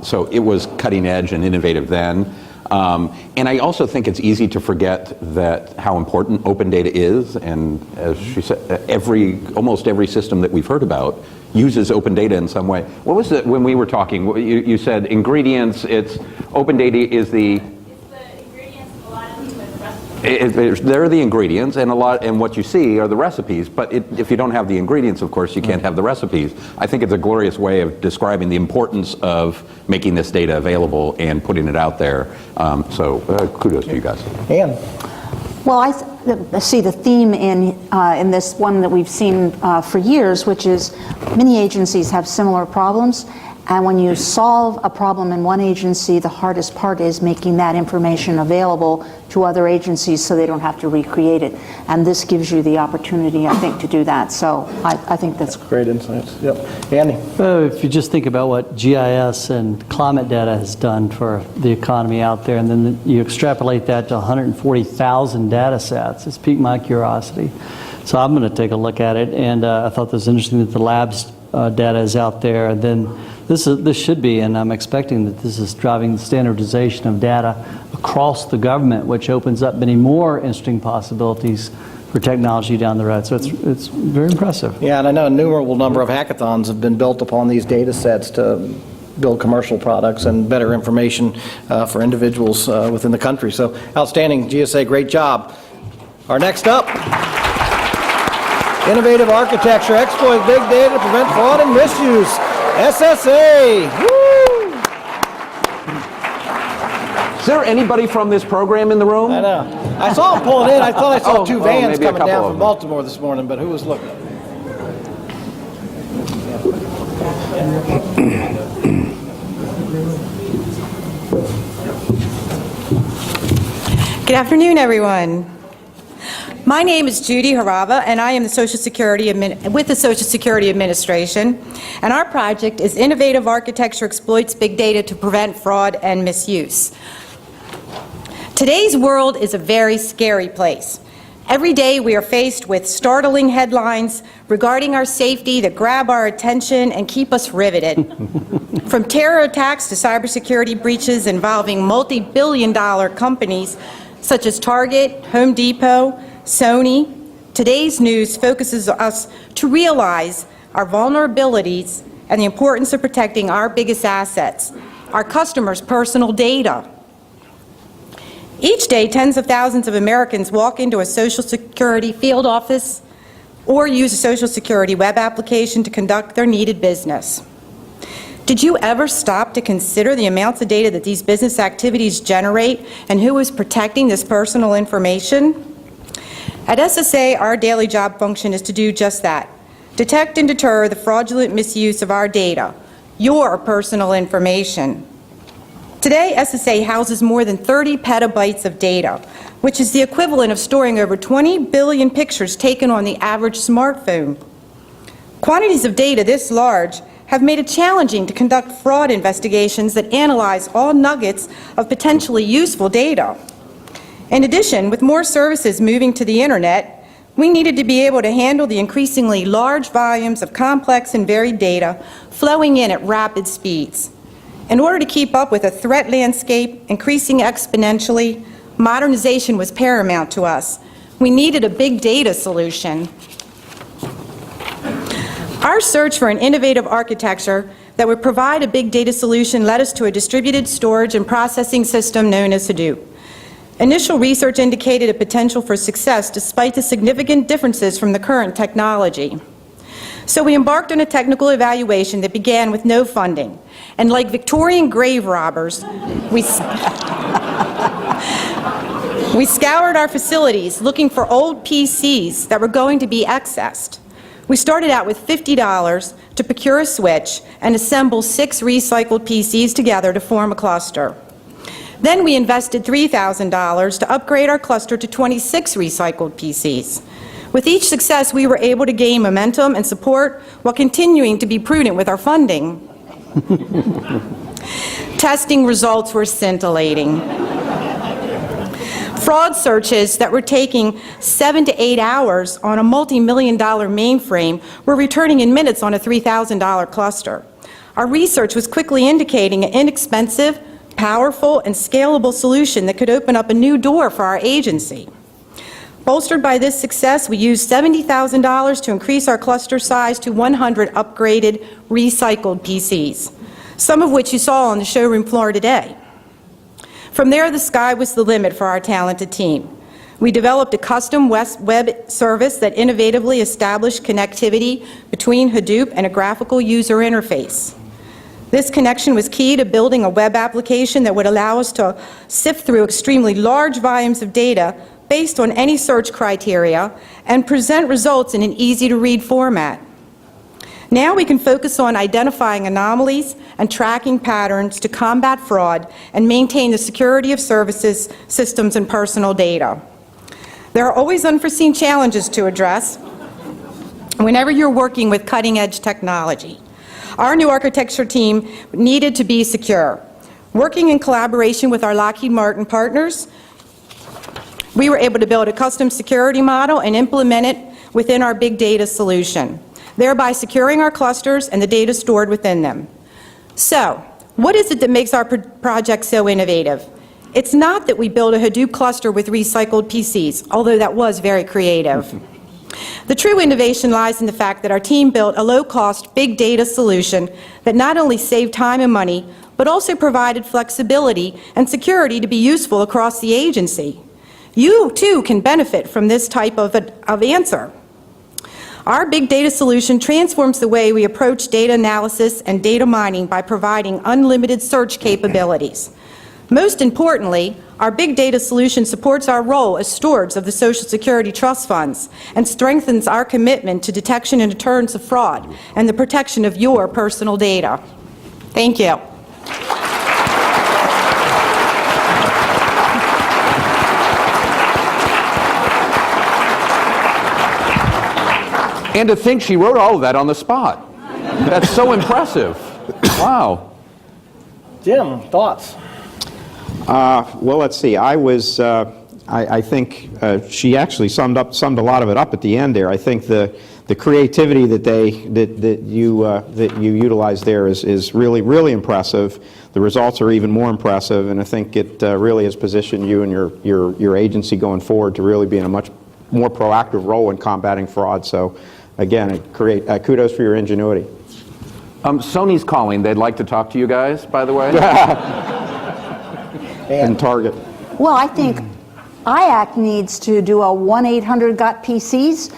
So it was cutting edge and innovative then. And I also think it's easy to forget that how important open data is, and as she said, almost every system that we've heard about uses open data in some way. What was it when we were talking? You said ingredients. It's open data is the. They're the ingredients, and what you see are the recipes. But if you don't have the ingredients, of course, you can't have the recipes. I think it's a glorious way of describing the importance of making this data available and putting it out there. So kudos to you guys. Ann. Well, I see the theme in this one that we've seen for years, which is many agencies have similar problems. And when you solve a problem in one agency, the hardest part is making that information available to other agencies so they don't have to recreate it. And this gives you the opportunity, I think, to do that. So I think that's great insights. Yep. Andy. If you just think about what GIS and climate data has done for the economy out there, and then you extrapolate that to 140,000 data sets, it's piqued my curiosity. So I'm going to take a look at it, and I thought this was interesting that the labs data is out there, and then this should be, and I'm expecting that this is driving the standardization of data across the government, which opens up many more interesting possibilities for technology down the road. So it's very impressive. Yeah, and I know a innumerable number of hackathons have been built upon these data sets to build commercial products and better information for individuals within the country. So outstanding, GSA, great job. Our next up, Innovative Architecture, Exploit Big Data to Prevent Fraud and Misuse. SSA! Woo! Is there anybody from this program in the room? I know. I saw them pulling in. I thought I saw two vans maybe a coming down couple from Baltimore this morning, but who was looking? Good afternoon, everyone. My name is Judy Harava, and I am with the Social Security Administration, and our project is Innovative Architecture Exploits Big Data to Prevent Fraud and Misuse. Today's world is a very scary place. Every day we are faced with startling headlines regarding our safety that grab our attention and keep us riveted. From terror attacks to cybersecurity breaches involving multi-billion-dollar companies, such as Target, Home Depot, Sony. Today's news focuses us to realize our vulnerabilities and the importance of protecting our biggest assets, our customers' personal data. Each day, tens of thousands of Americans walk into a Social Security field office or use a Social Security web application to conduct their needed business. Did you ever stop to consider the amounts of data that these business activities generate and who is protecting this personal information? At SSA, our daily job function is to do just that. Detect and deter the fraudulent misuse of our data, your personal information. Today, SSA houses more than 30 petabytes of data, which is the equivalent of storing over 20 billion pictures taken on the average smartphone. Quantities of data this large have made it challenging to conduct fraud investigations that analyze all nuggets of potentially useful data. In addition, with more services moving to the internet, we needed to be able to handle the increasingly large volumes of complex and varied data flowing in at rapid speeds. In order to keep up with a threat landscape increasing exponentially, modernization was paramount to us. We needed a big data solution. Our search for an innovative architecture that would provide a big data solution led us to a distributed storage and processing system known as Hadoop. Initial research indicated a potential for success despite the significant differences from the current technology. So we embarked on a technical evaluation that began with no funding. And like Victorian grave robbers, we scoured our facilities looking for old PCs that were going to be accessed. We started out with $50 to procure a switch and assemble 6 recycled PCs together to form a cluster. Then we invested $3,000 to upgrade our cluster to 26 recycled PCs. With each success, we were able to gain momentum and support while continuing to be prudent with our funding. Testing results were scintillating. Fraud searches that were taking 7 to 8 hours on a multi-million-dollar mainframe were returning in minutes on a $3,000 cluster. Our research was quickly indicating an inexpensive, powerful, and scalable solution that could open up a new door for our agency. Bolstered by this success, we used $70,000 to increase our cluster size to 100 upgraded, recycled PCs, some of which you saw on the showroom floor today. From there, the sky was the limit for our talented team. We developed a custom web service that innovatively established connectivity between Hadoop and a graphical user interface. This connection was key to building a web application that would allow us to sift through extremely large volumes of data based on any search criteria and present results in an easy-to-read format. Now we can focus on identifying anomalies and tracking patterns to combat fraud and maintain the security of services, systems, and personal data. There are always unforeseen challenges to address whenever you're working with cutting-edge technology. Our new architecture team needed to be secure. Working in collaboration with our Lockheed Martin partners, we were able to build a custom security model and implement it within our big data solution, thereby securing our clusters and the data stored within them. So, what is it that makes our project so innovative? It's not that we build a Hadoop cluster with recycled PCs, although that was very creative. The true innovation lies in the fact that our team built a low-cost, big data solution that not only saved time and money, but also provided flexibility and security to be useful across the agency. You, too, can benefit from this type of answer. Our big data solution transforms the way we approach data analysis and data mining by providing unlimited search capabilities. Most importantly, our big data solution supports our role as stewards of the Social Security trust funds and strengthens our commitment to detection and deterrence of fraud and the protection of your personal data. Thank you. And to think she wrote all of that on the spot. That's so impressive. Wow. Jim, thoughts? Well, let's see. I I think she actually summed a lot of it up at the end there. I think the creativity that you utilize there is really, really impressive. The results are even more impressive, and I think it really has positioned you and your agency going forward to really be in a much more proactive role in combating fraud. So, again, kudos for your ingenuity. Sony's calling. They'd like to talk to you guys, by the way. And Target. Well, I think IAC needs to do a 1-800-GOT-PCs.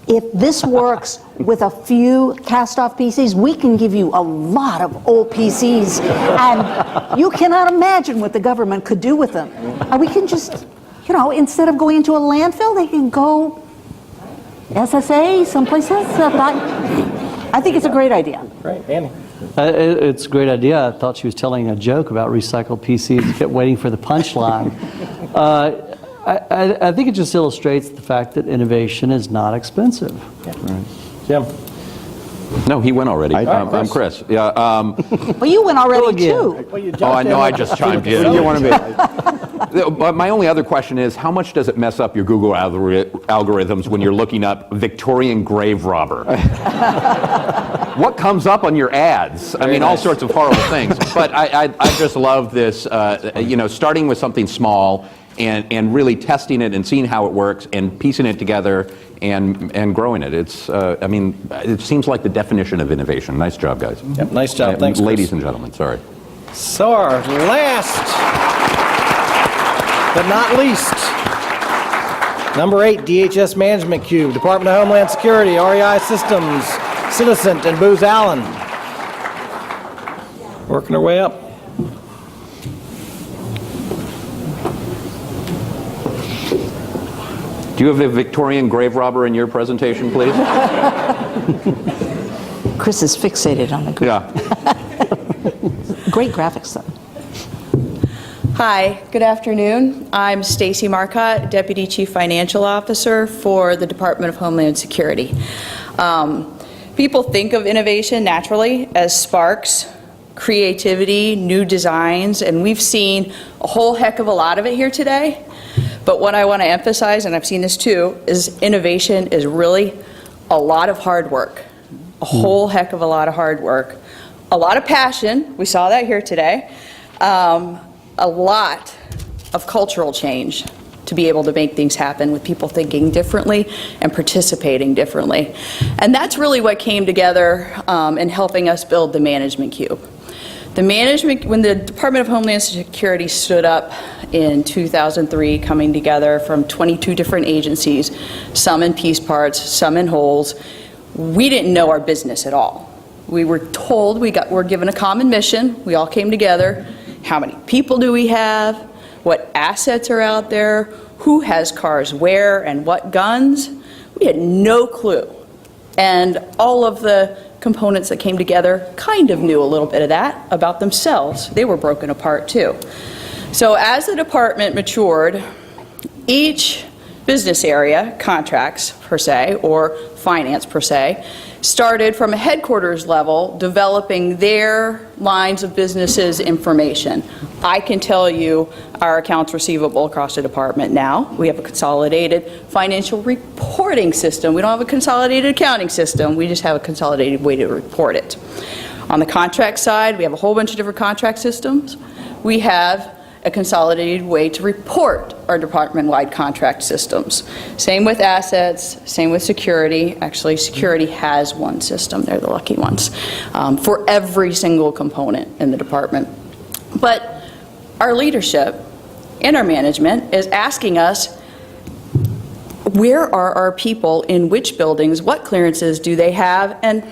If this works with a few cast-off PCs, we can give you a lot of old PCs, and you cannot imagine what the government could do with them. And we can just, instead of going into a landfill, they can go SSA, someplace else. I think it's a great idea. Great, Andy. It's a great idea. I thought she was telling a joke about recycled PCs, kept waiting for the punchline. I think it just illustrates the fact that innovation is not expensive. Jim? No, he went already. I'm Chris. Yeah. Well, you went already, too. Oh, I know, I just chimed in. You want to be. But my only other question is, how much does it mess up your Google algorithms when you're looking up Victorian grave robber? What comes up on your ads? I mean, all sorts of horrible things. But I just love this, starting with something small and really testing it and seeing how it works and piecing it together and growing it. It seems like the definition of innovation. Nice job, guys. Yep, nice job. Thanks, Chris. Ladies and gentlemen, sorry. So our last but not least, number 8, DHS Management Cube, Department of Homeland Security, REI Systems, Citizent, and Booz Allen. Working our way up. Do you have a Victorian grave robber in your presentation, please? Chris is fixated on the group. Yeah. Great graphics, though. Hi, good afternoon. I'm Stacy Marcotte, Deputy Chief Financial Officer for the Department of Homeland Security. People think of innovation naturally as sparks, creativity, new designs, and we've seen a whole heck of a lot of it here today. But what I want to emphasize, and I've seen this too, is innovation is really a lot of hard work. A whole heck of a lot of hard work. A lot of passion, we saw that here today. A lot of cultural change to be able to make things happen with people thinking differently and participating differently. And that's really what came together in helping us build the Management Cube. When the Department of Homeland Security stood up in 2003, coming together from 22 different agencies, some in piece parts, some in wholes, we didn't know our business at all. We were told, we're given a common mission, we all came together. How many people do we have? What assets are out there? Who has cars where and what guns? We had no clue. And all of the components that came together kind of knew a little bit of that about themselves. They were broken apart too. So as the department matured, each business area, contracts per se, or finance per se, started from a headquarters level developing their lines of businesses information. I can tell you our accounts receivable across the department now. We have a consolidated financial reporting system. We don't have a consolidated accounting system. We just have a consolidated way to report it. On the contract side, we have a whole bunch of different contract systems. We have a consolidated way to report our department-wide contract systems. Same with assets, same with security. Actually, security has one system. They're the lucky ones for every single component in the department. But our leadership and our management is asking us, where are our people in which buildings? What clearances do they have? And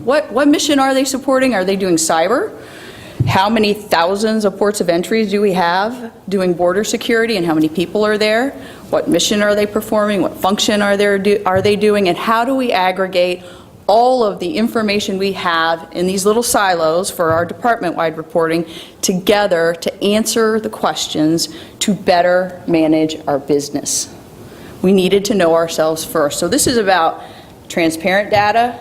what mission are they supporting? Are they doing cyber? How many thousands of ports of entries do we have doing border security, and how many people are there? What mission are they performing? What function are they doing? And how do we aggregate all of the information we have in these little silos for our department-wide reporting together to answer the questions to better manage our business? We needed to know ourselves first. So this is about transparent data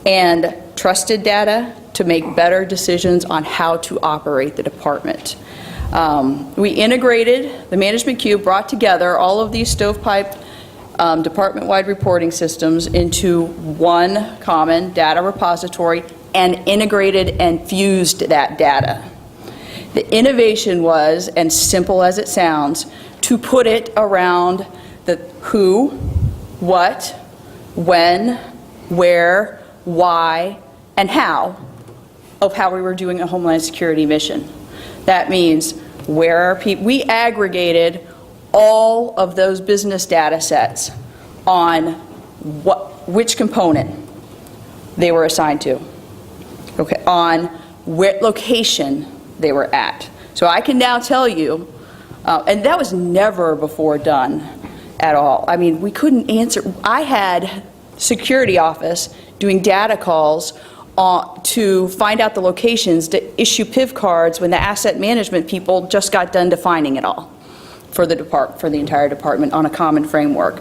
and trusted data to make better decisions on how to operate the department. We integrated, the Management Cube brought together all of these stovepipe department-wide reporting systems into one common data repository and integrated and fused that data. The innovation was, and simple as it sounds, to put it around the who, what, when, where, why, and how of how we were doing a Homeland Security mission. That means where are people, we aggregated all of those business data sets on which component they were assigned to, okay, on what location they were at. So I can now tell you, and that was never before done at all. I mean, we couldn't answer. I had security office doing data calls to find out the locations to issue PIV cards when the asset management people just got done defining it all for the entire department on a common framework.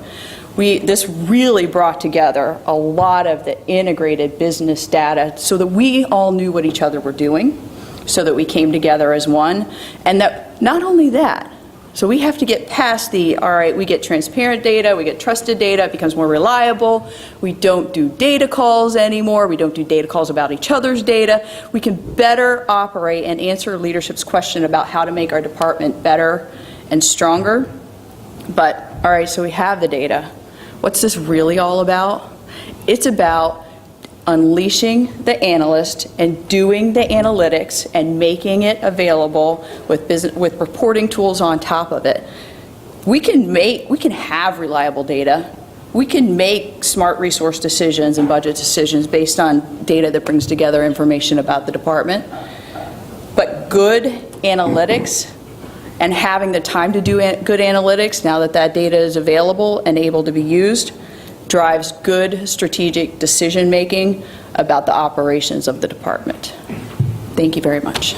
This really brought together a lot of the integrated business data so that we all knew what each other were doing, so that we came together as one, and that not only that, so we have to get past all right, we get transparent data, we get trusted data, it becomes more reliable, we don't do data calls anymore, we don't do data calls about each other's data, we can better operate and answer leadership's question about how to make our department better and stronger. But, all right, so we have the data. What's this really all about? It's about unleashing the analyst and doing the analytics and making it available with reporting tools on top of it. We can have reliable data. We can make smart resource decisions and budget decisions based on data that brings together information about the department. But good analytics and having the time to do good analytics now that that data is available and able to be used drives good strategic decision making about the operations of the department. Thank you very much.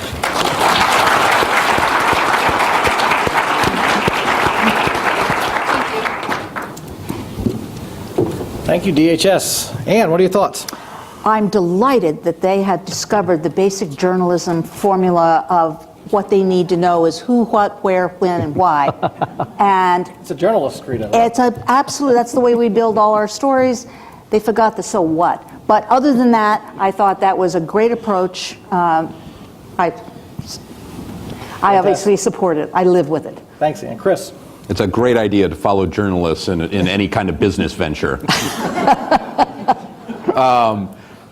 Thank you, DHS. Ann, what are your thoughts? I'm delighted that they had discovered the basic journalism formula of what they need to know is who, what, where, when, and why. And it's a journalist credo. Absolutely, that's the way we build all our stories. They forgot the so what. But other than that, I thought that was a great approach. I obviously support it. I live with it. Thanks, Ann. Chris? It's a great idea to follow journalists in any kind of business venture.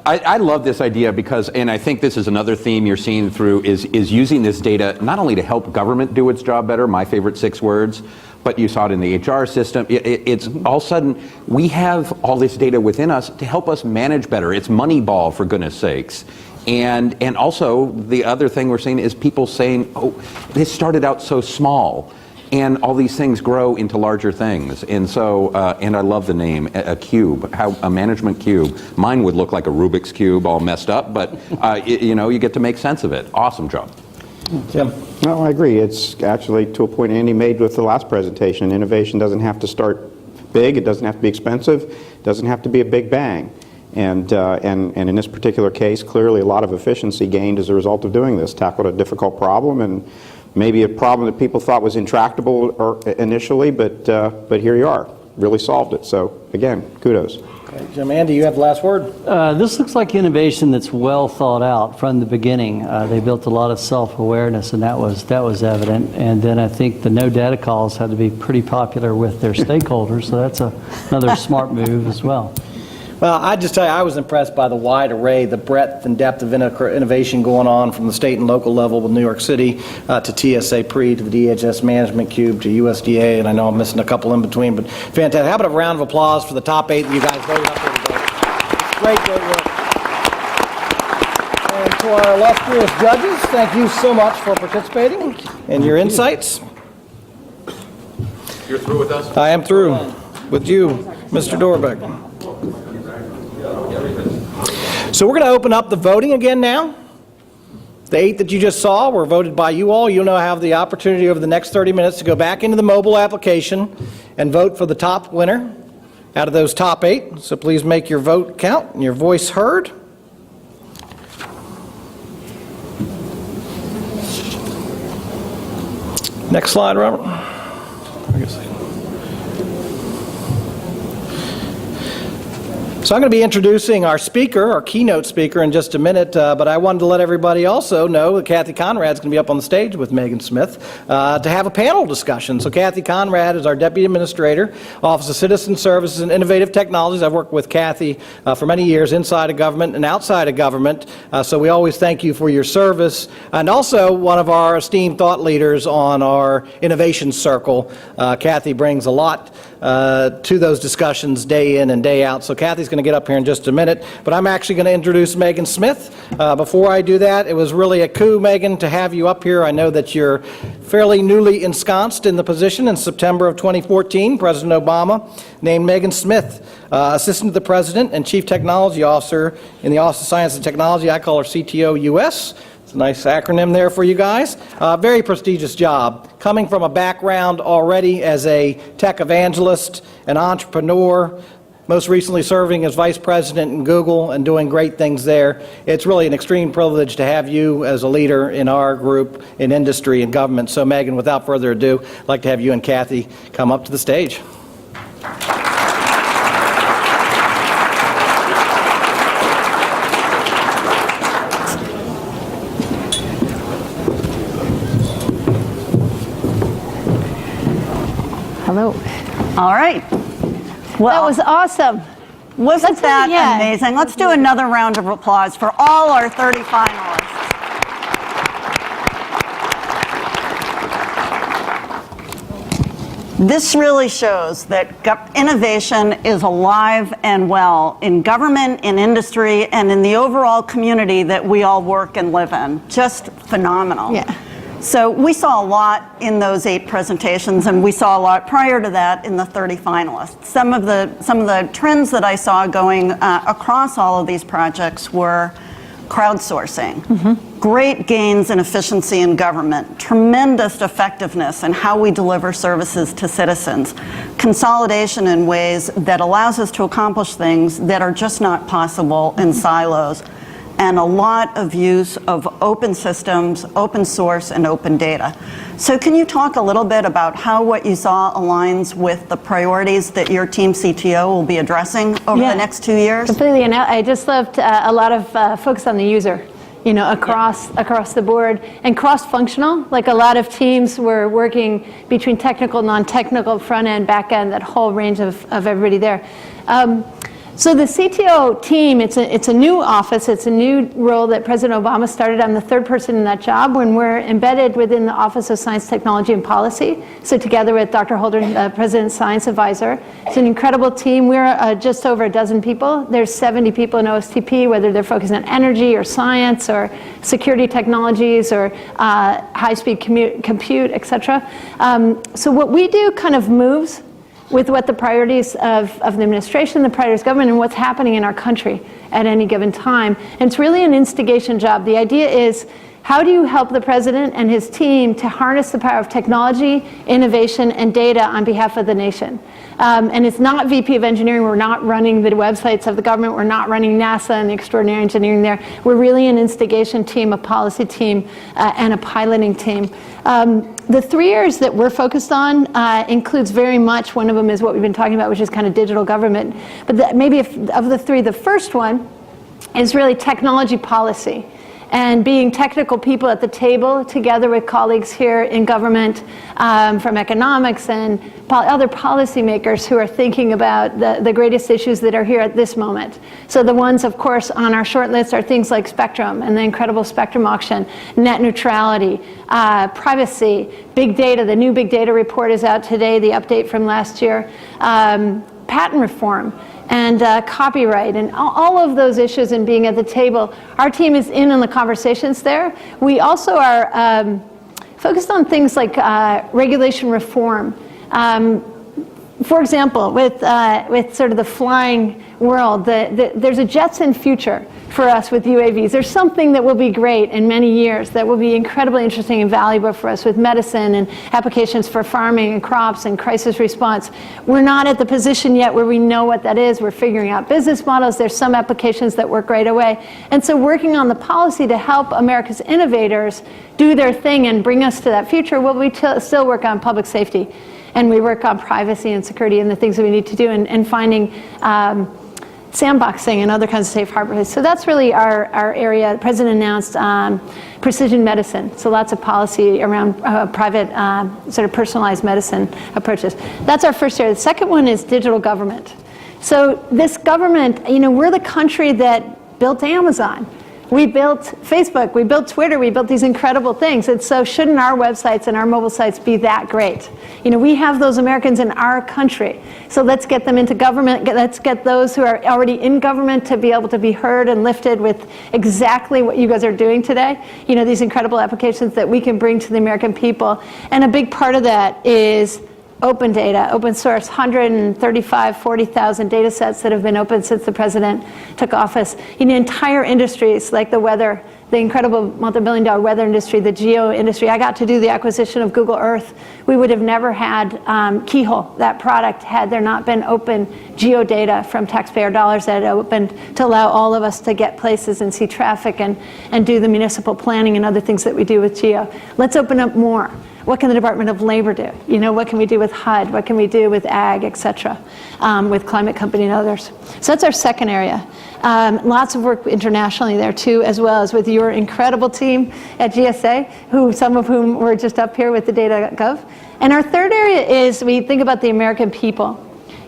I love this idea because, and I think this is another theme you're seeing through, is using this data not only to help government do its job better, my favorite 6 words, but you saw it in the HR system. It's all of a sudden, we have all this data within us to help us manage better. It's Moneyball, for goodness sakes. And also, the other thing we're seeing is people saying, oh, this started out so small. And all these things grow into larger things. And so, and I love the name, a cube, a management cube. Mine would look like a Rubik's Cube all messed up, but you get to make sense of it. Awesome job. Jim? No, I agree. It's actually to a point Andy made with the last presentation. Innovation doesn't have to start big. It doesn't have to be expensive. It doesn't have to be a big bang. And in this particular case, clearly a lot of efficiency gained as a result of doing this. Tackled a difficult problem, and maybe a problem that people thought was intractable initially, but here you are, really solved it. So again, kudos. Okay, Jim, Andy, you have the last word. This looks like innovation that's well thought out from the beginning. They built a lot of self-awareness, and that was evident. And then I think the no data calls had to be pretty popular with their stakeholders, so that's another smart move as well. Well, I just tell you, I was impressed by the wide array, the breadth and depth of innovation going on from the state and local level with New York City to TSA Pre, to the DHS Management Cube, to USDA, and I know I'm missing a couple in between, but fantastic. How about a round of applause for the top 8 that you guys voted up there today? Great work. And to our illustrious judges, thank you so much for participating and your insights. You're through with us? I am through with you, Mr. Dorbeck. So we're going to open up the voting again now. The 8 that you just saw were voted by you all. You'll now have the opportunity over the next 30 minutes to go back into the mobile application and vote for the top winner out of those top 8. So please make your vote count and your voice heard. Next slide, Robert. So I'm going to be introducing our speaker, our keynote speaker, in just a minute, but I wanted to let everybody also know that Kathy Conrad's going to be up on the stage with Megan Smith to have a panel discussion. So Kathy Conrad is our Deputy Administrator, Office of Citizen Services and Innovative Technologies. I've worked with Kathy for many years inside of government and outside of government, so we always thank you for your service. And also one of our esteemed thought leaders on our Innovation Circle. Kathy brings a lot to those discussions day in and day out. So Kathy's going to get up here in just a minute, but I'm actually going to introduce Megan Smith. Before I do that, it was really a coup, Megan, to have you up here. I know that you're fairly newly ensconced in the position. In September of 2014, President Obama named Megan Smith Assistant to the President and Chief Technology Officer in the Office of Science and Technology. I call her CTO US. It's a nice acronym there for you guys. Very prestigious job. Coming from a background already as a tech evangelist, an entrepreneur, most recently serving as Vice President in Google and doing great things there. It's really an extreme privilege to have you as a leader in our group in industry and government. So Megan, without further ado, I'd like to have you and Kathy come up to the stage. Hello. All right. Well, that was awesome. Wasn't that amazing? Let's do another round of applause for all our 30 finalists. This really shows that innovation is alive and well in government, in industry, and in the overall community that we all work and live in. Just phenomenal. Yeah. So we saw a lot in those 8 presentations, and we saw a lot prior to that in the 30 finalists. Some of the trends that I saw going across all of these projects were crowdsourcing, great gains in efficiency in government, tremendous effectiveness in how we deliver services to citizens, consolidation in ways that allows us to accomplish things that are just not possible in silos, and a lot of use of open systems, open source, and open data. So can you talk a little bit about how what you saw aligns with the priorities that your team CTO will be addressing over the next 2 years? Completely, and I just loved a lot of focus on the user, you know, across the board, and cross-functional. Like a lot of teams were working between technical, non-technical, front-end, back-end, that whole range of everybody there. So the CTO team, it's a new office, it's a new role that President Obama started. I'm the 3rd person in that job when we're embedded within the Office of Science, Technology, and Policy. So together with Dr. Holder, President's Science Advisor. It's an incredible team. We're just over a dozen people. There's 70 people in OSTP, whether they're focused on energy or science or security technologies or high-speed compute, et cetera. So what we do kind of moves with what the priorities of the administration, the priorities of government, and what's happening in our country at any given time. And it's really an instigation job. The idea is, how do you help the president and his team to harness the power of technology, innovation, and data on behalf of the nation? And it's not VP of engineering. We're not running the websites of the government. We're not running NASA and the extraordinary engineering there. We're really an instigation team, a policy team, and a piloting team. The 3 areas that we're focused on includes very much, one of them is what we've been talking about, which is kind of digital government. But maybe of the 3, the first one is really technology policy. And being technical people at the table together with colleagues here in government from economics and other policymakers who are thinking about the greatest issues that are here at this moment. So the ones, of course, on our short list are things like spectrum and the incredible spectrum auction, net neutrality, privacy, big data. The new big data report is out today, the update from last year, patent reform, and copyright, and all of those issues, and being at the table. Our team is in on the conversations there. We also are focused on things like regulation reform. for example, with sort of the flying world, there's a Jetson future for us with UAVs. There's something that will be great in many years that will be incredibly interesting and valuable for us with medicine and applications for farming and crops and crisis response. We're not at the position yet where we know what that is. We're figuring out business models. There's some applications that work right away. And so working on the policy to help America's innovators do their thing and bring us to that future, well, we still work on public safety. And we work on privacy and security and the things that we need to do and finding sandboxing and other kinds of safe harbors. So that's really our area. The President announced precision medicine. So lots of policy around private sort of personalized medicine approaches. That's our first area. The second one is digital government. So this government, we're the country that built Amazon. We built Facebook, we built Twitter, we built these incredible things. And so shouldn't our websites and our mobile sites be that great? We have those Americans in our country. So let's get them into government. Let's get those who are already in government to be able to be heard and lifted with exactly what you guys are doing today. These incredible applications that we can bring to the American people. And a big part of that is open data, open source, 40,000 data sets that have been open since the president took office. Entire industries like the weather, the incredible multi-billion-dollar weather industry, the geo industry. I got to do the acquisition of Google Earth. We would have never had Keyhole, that product, had there not been open geo data from taxpayer dollars that opened to allow all of us to get places and see traffic and do the municipal planning and other things that we do with geo. Let's open up more. What can the Department of Labor do? What can we do with HUD? What can we do with ag, et cetera, with Climate Company and others? So that's our second area. Lots of work internationally there too, as well as with your incredible team at GSA, some of whom were just up here with the data.gov. And our third area is we think about the American people.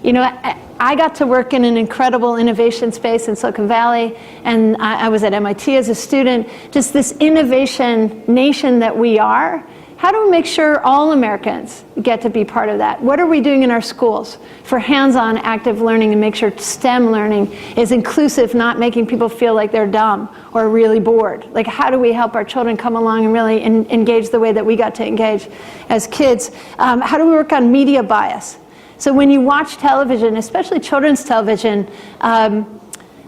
I got to work in an incredible innovation space in Silicon Valley, and I was at MIT as a student. Just this innovation nation that we are. How do we make sure all Americans get to be part of that? What are we doing in our schools for hands-on active learning and make sure STEM learning is inclusive, not making people feel like they're dumb or really bored? Like, how do we help our children come along and really engage the way that we got to engage as kids? How do we work on media bias? So when you watch television, especially children's television,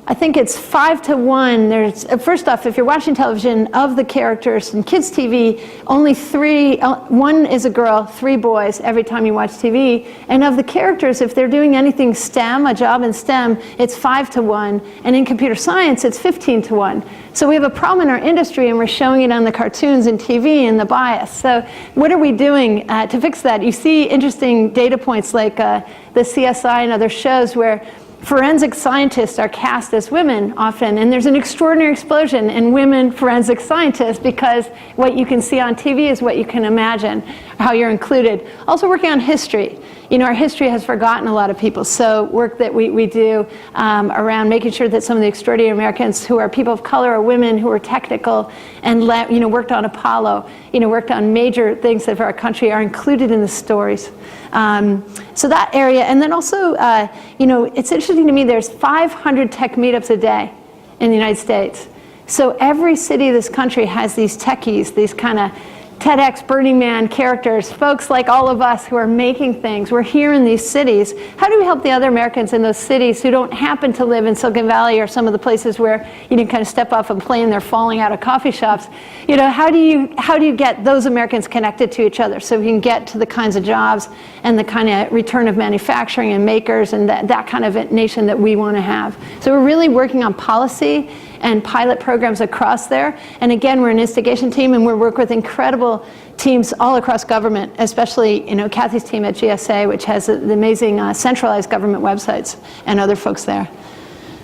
I think it's 5 to 1. There's, first off, if you're watching television, of the characters in kids' TV, only 1 is a girl, 3 boys every time you watch TV. And of the characters, if they're doing anything STEM, a job in STEM, it's 5 to 1. And in computer science, it's 15 to 1. So we have a problem in our industry, and we're showing it on the cartoons and TV and the bias. So what are we doing to fix that? You see interesting data points like the CSI and other shows where forensic scientists are cast as women often, and there's an extraordinary explosion in women forensic scientists because what you can see on TV is what you can imagine, how you're included. Also working on history. Our history has forgotten a lot of people, so work that we do around making sure that some of the extraordinary Americans who are people of color or women who are technical and worked on Apollo, worked on major things of our country are included in the stories. So that area, and then also, it's interesting to me, there's 500 tech meetups a day in the United States. So every city of this country has these techies, these kind of TEDx, Burning Man characters, folks like all of us who are making things. We're here in these cities. How do we help the other Americans in those cities who don't happen to live in Silicon Valley or some of the places where you can kind of step off a plane, they're falling out of coffee shops? How do you get those Americans connected to each other so we can get to the kinds of jobs and the kind of return of manufacturing and makers and that kind of nation that we want to have? So we're really working on policy and pilot programs across there. And again, we're an instigation team, and we work with incredible teams all across government, especially Kathy's team at GSA, which has the amazing centralized government websites, and other folks there.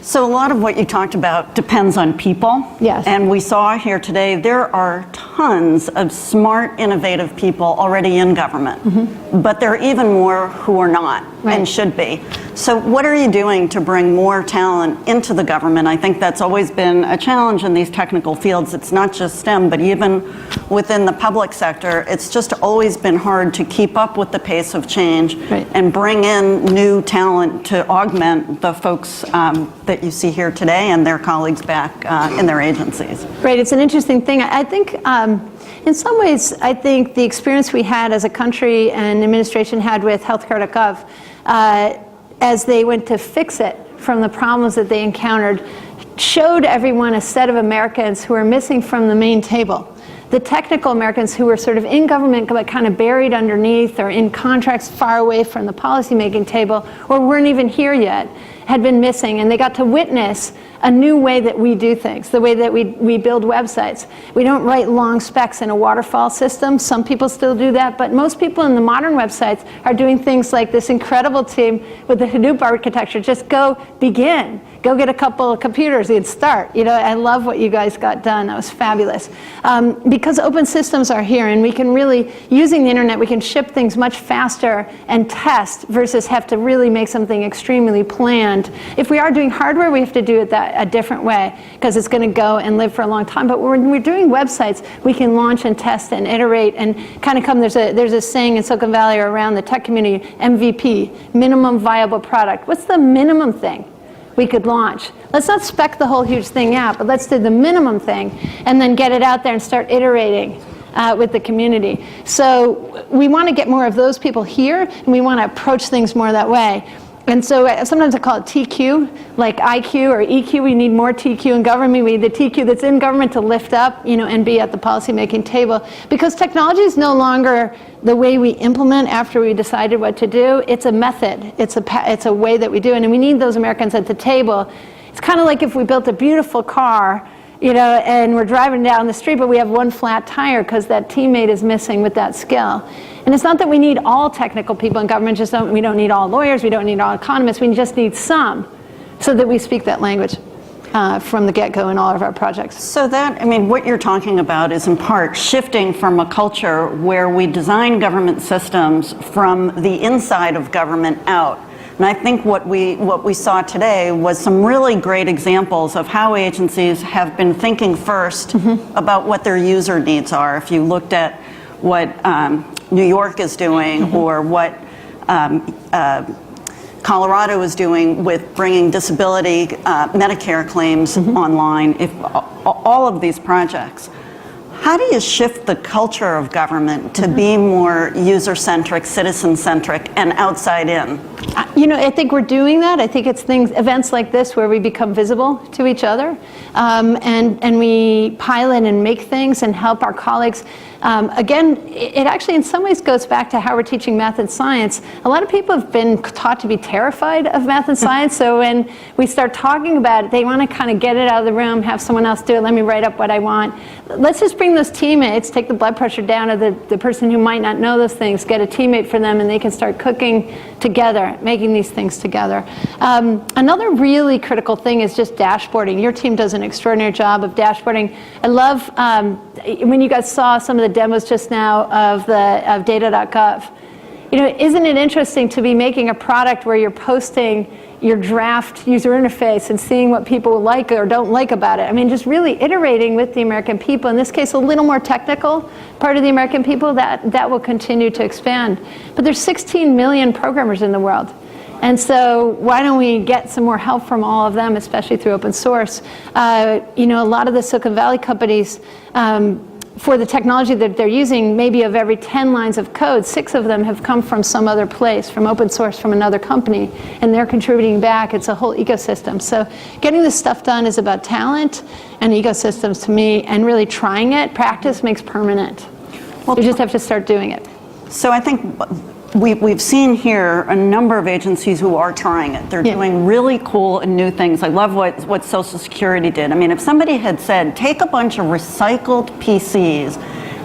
So a lot of what you talked about depends on people. Yes. And we saw here today there are tons of smart, innovative people already in government. Mm-hmm. But there are even more who are not, right, and should be. So what are you doing to bring more talent into the government? I think that's always been a challenge in these technical fields. It's not just STEM, but even within the public sector, it's just always been hard to keep up with the pace of change, right, and bring in new talent to augment the folks that you see here today and their colleagues back in their agencies. Right, it's an interesting thing. I think in some ways, I think the experience we had as a country and administration had with healthcare.gov as they went to fix it from the problems that they encountered, showed everyone a set of Americans who are missing from the main table. The technical Americans who were sort of in government but kind of buried underneath or in contracts far away from the policymaking table or weren't even here yet had been missing, and they got to witness a new way that we do things, the way that we build websites. We don't write long specs in a waterfall system. Some people still do that, but most people in the modern websites are doing things like this incredible team with the Hadoop architecture. Just go begin. Go get a couple of computers and start. You know, I love what you guys got done. That was fabulous. Because open systems are here, and we can really, using the internet, we can ship things much faster and test versus have to really make something extremely planned. If we are doing hardware, we have to do it a different way because it's going to go and live for a long time. But when we're doing websites, we can launch and test and iterate and kind of come. There's a saying in Silicon Valley or around the tech community, MVP, minimum viable product. What's the minimum thing we could launch? Let's not spec the whole huge thing out, but let's do the minimum thing and then get it out there and start iterating with the community. So we want to get more of those people here, and we want to approach things more that way. And so sometimes I call it TQ, like IQ or EQ. We need more TQ in government. We need the TQ that's in government to lift up, you know, and be at the policymaking table. Because technology is no longer the way we implement after we decided what to do. It's a method. It's a way that we do it. And we need those Americans at the table. It's kind of like if we built a beautiful car, you know, and we're driving down the street, but we have one flat tire because that teammate is missing with that skill. And it's not that we need all technical people in government, we don't need all lawyers, we don't need all economists, we just need some so that we speak that language from the get-go in all of our projects. So that, I mean, what you're talking about is in part shifting from a culture where we design government systems from the inside of government out. And I think what we saw today was some really great examples of how agencies have been thinking first about what their user needs are. If you looked at what New York is doing or what Colorado is doing with bringing disability Medicare claims online, if all of these projects. How do you shift the culture of government to be more user-centric, citizen-centric, and outside in? You know, I think we're doing that. I think it's events like this where we become visible to each other, and we pilot and make things and help our colleagues. Again, it actually in some ways goes back to how we're teaching math and science. A lot of people have been taught to be terrified of math and science, so when we start talking about it, they want to kind of get it out of the room, have someone else do it, let me write up what I want. Let's just bring those teammates, take the blood pressure down of the person who might not know those things, get a teammate for them, and they can start cooking together, making these things together. Another really critical thing is just dashboarding. Your team does an extraordinary job of dashboarding. I love when you guys saw some of the demos just now of data.gov. You know, isn't it interesting to be making a product where you're posting your draft user interface and seeing what people like or don't like about it? I mean, just really iterating with the American people. In this case, a little more technical part of the American people, that will continue to expand. But there's 16 million programmers in the world. And so why don't we get some more help from all of them, especially through open source? You know, a lot of the Silicon Valley companies, for the technology that they're using, maybe of every 10 lines of code, 6 of them have come from some other place, from open source, from another company, and they're contributing back. It's a whole ecosystem. So getting this stuff done is about talent and ecosystems to me, and really trying it. Practice makes permanent. You just have to start doing it. So I think we've seen here a number of agencies who are trying it. They're doing really cool and new things. I love what Social Security did. I mean, if somebody had said, take a bunch of recycled PCs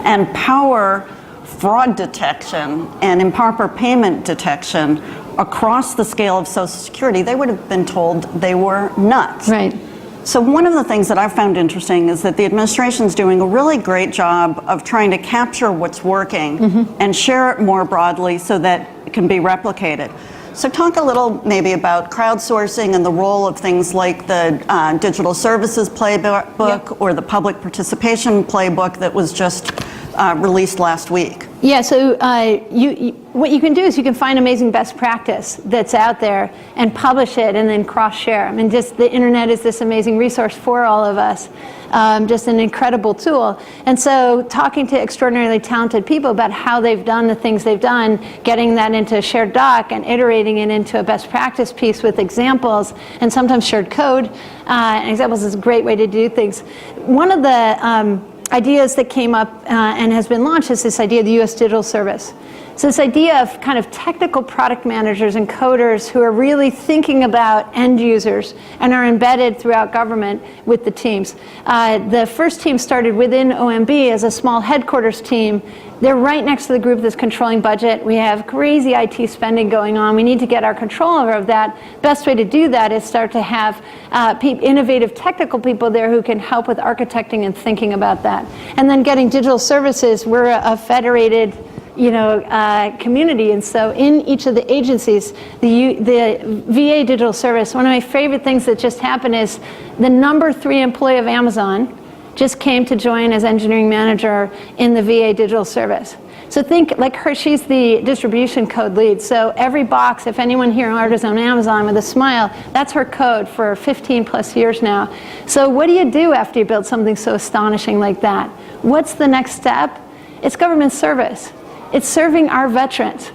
and power fraud detection and improper payment detection across the scale of Social Security, they would have been told they were nuts. Right. So one of the things that I've found interesting is that the administration's doing a really great job of trying to capture what's working and share it more broadly so that it can be replicated. So talk a little maybe about crowdsourcing and the role of things like the Digital Services Playbook or the Public Participation Playbook that was just released last week. Yeah, so what you can do is you can find amazing best practice that's out there and publish it and then cross-share. I mean, just the internet is this amazing resource for all of us, just an incredible tool. And so talking to extraordinarily talented people about how they've done the things they've done, getting that into a shared doc and iterating it into a best practice piece with examples and sometimes shared code. And examples is a great way to do things. One of the ideas that came up and has been launched is this idea of the U.S. Digital Service. So this idea of kind of technical product managers and coders who are really thinking about end users and are embedded throughout government with the teams. The first team started within OMB as a small headquarters team. They're right next to the group that's controlling budget. We have crazy IT spending going on. We need to get our control over that. Best way to do that is start to have innovative technical people there who can help with architecting and thinking about that. And then getting digital services. We're a federated community, and so in each of the agencies, the VA Digital Service, one of my favorite things that just happened is the #3 employee of Amazon just came to join as engineering manager in the VA Digital Service. So think like her, she's the distribution code lead. So every box, if anyone here orders on Amazon with a smile, that's her code for 15 plus years now. So what do you do after you build something so astonishing like that? What's the next step? It's government service. It's serving our veterans.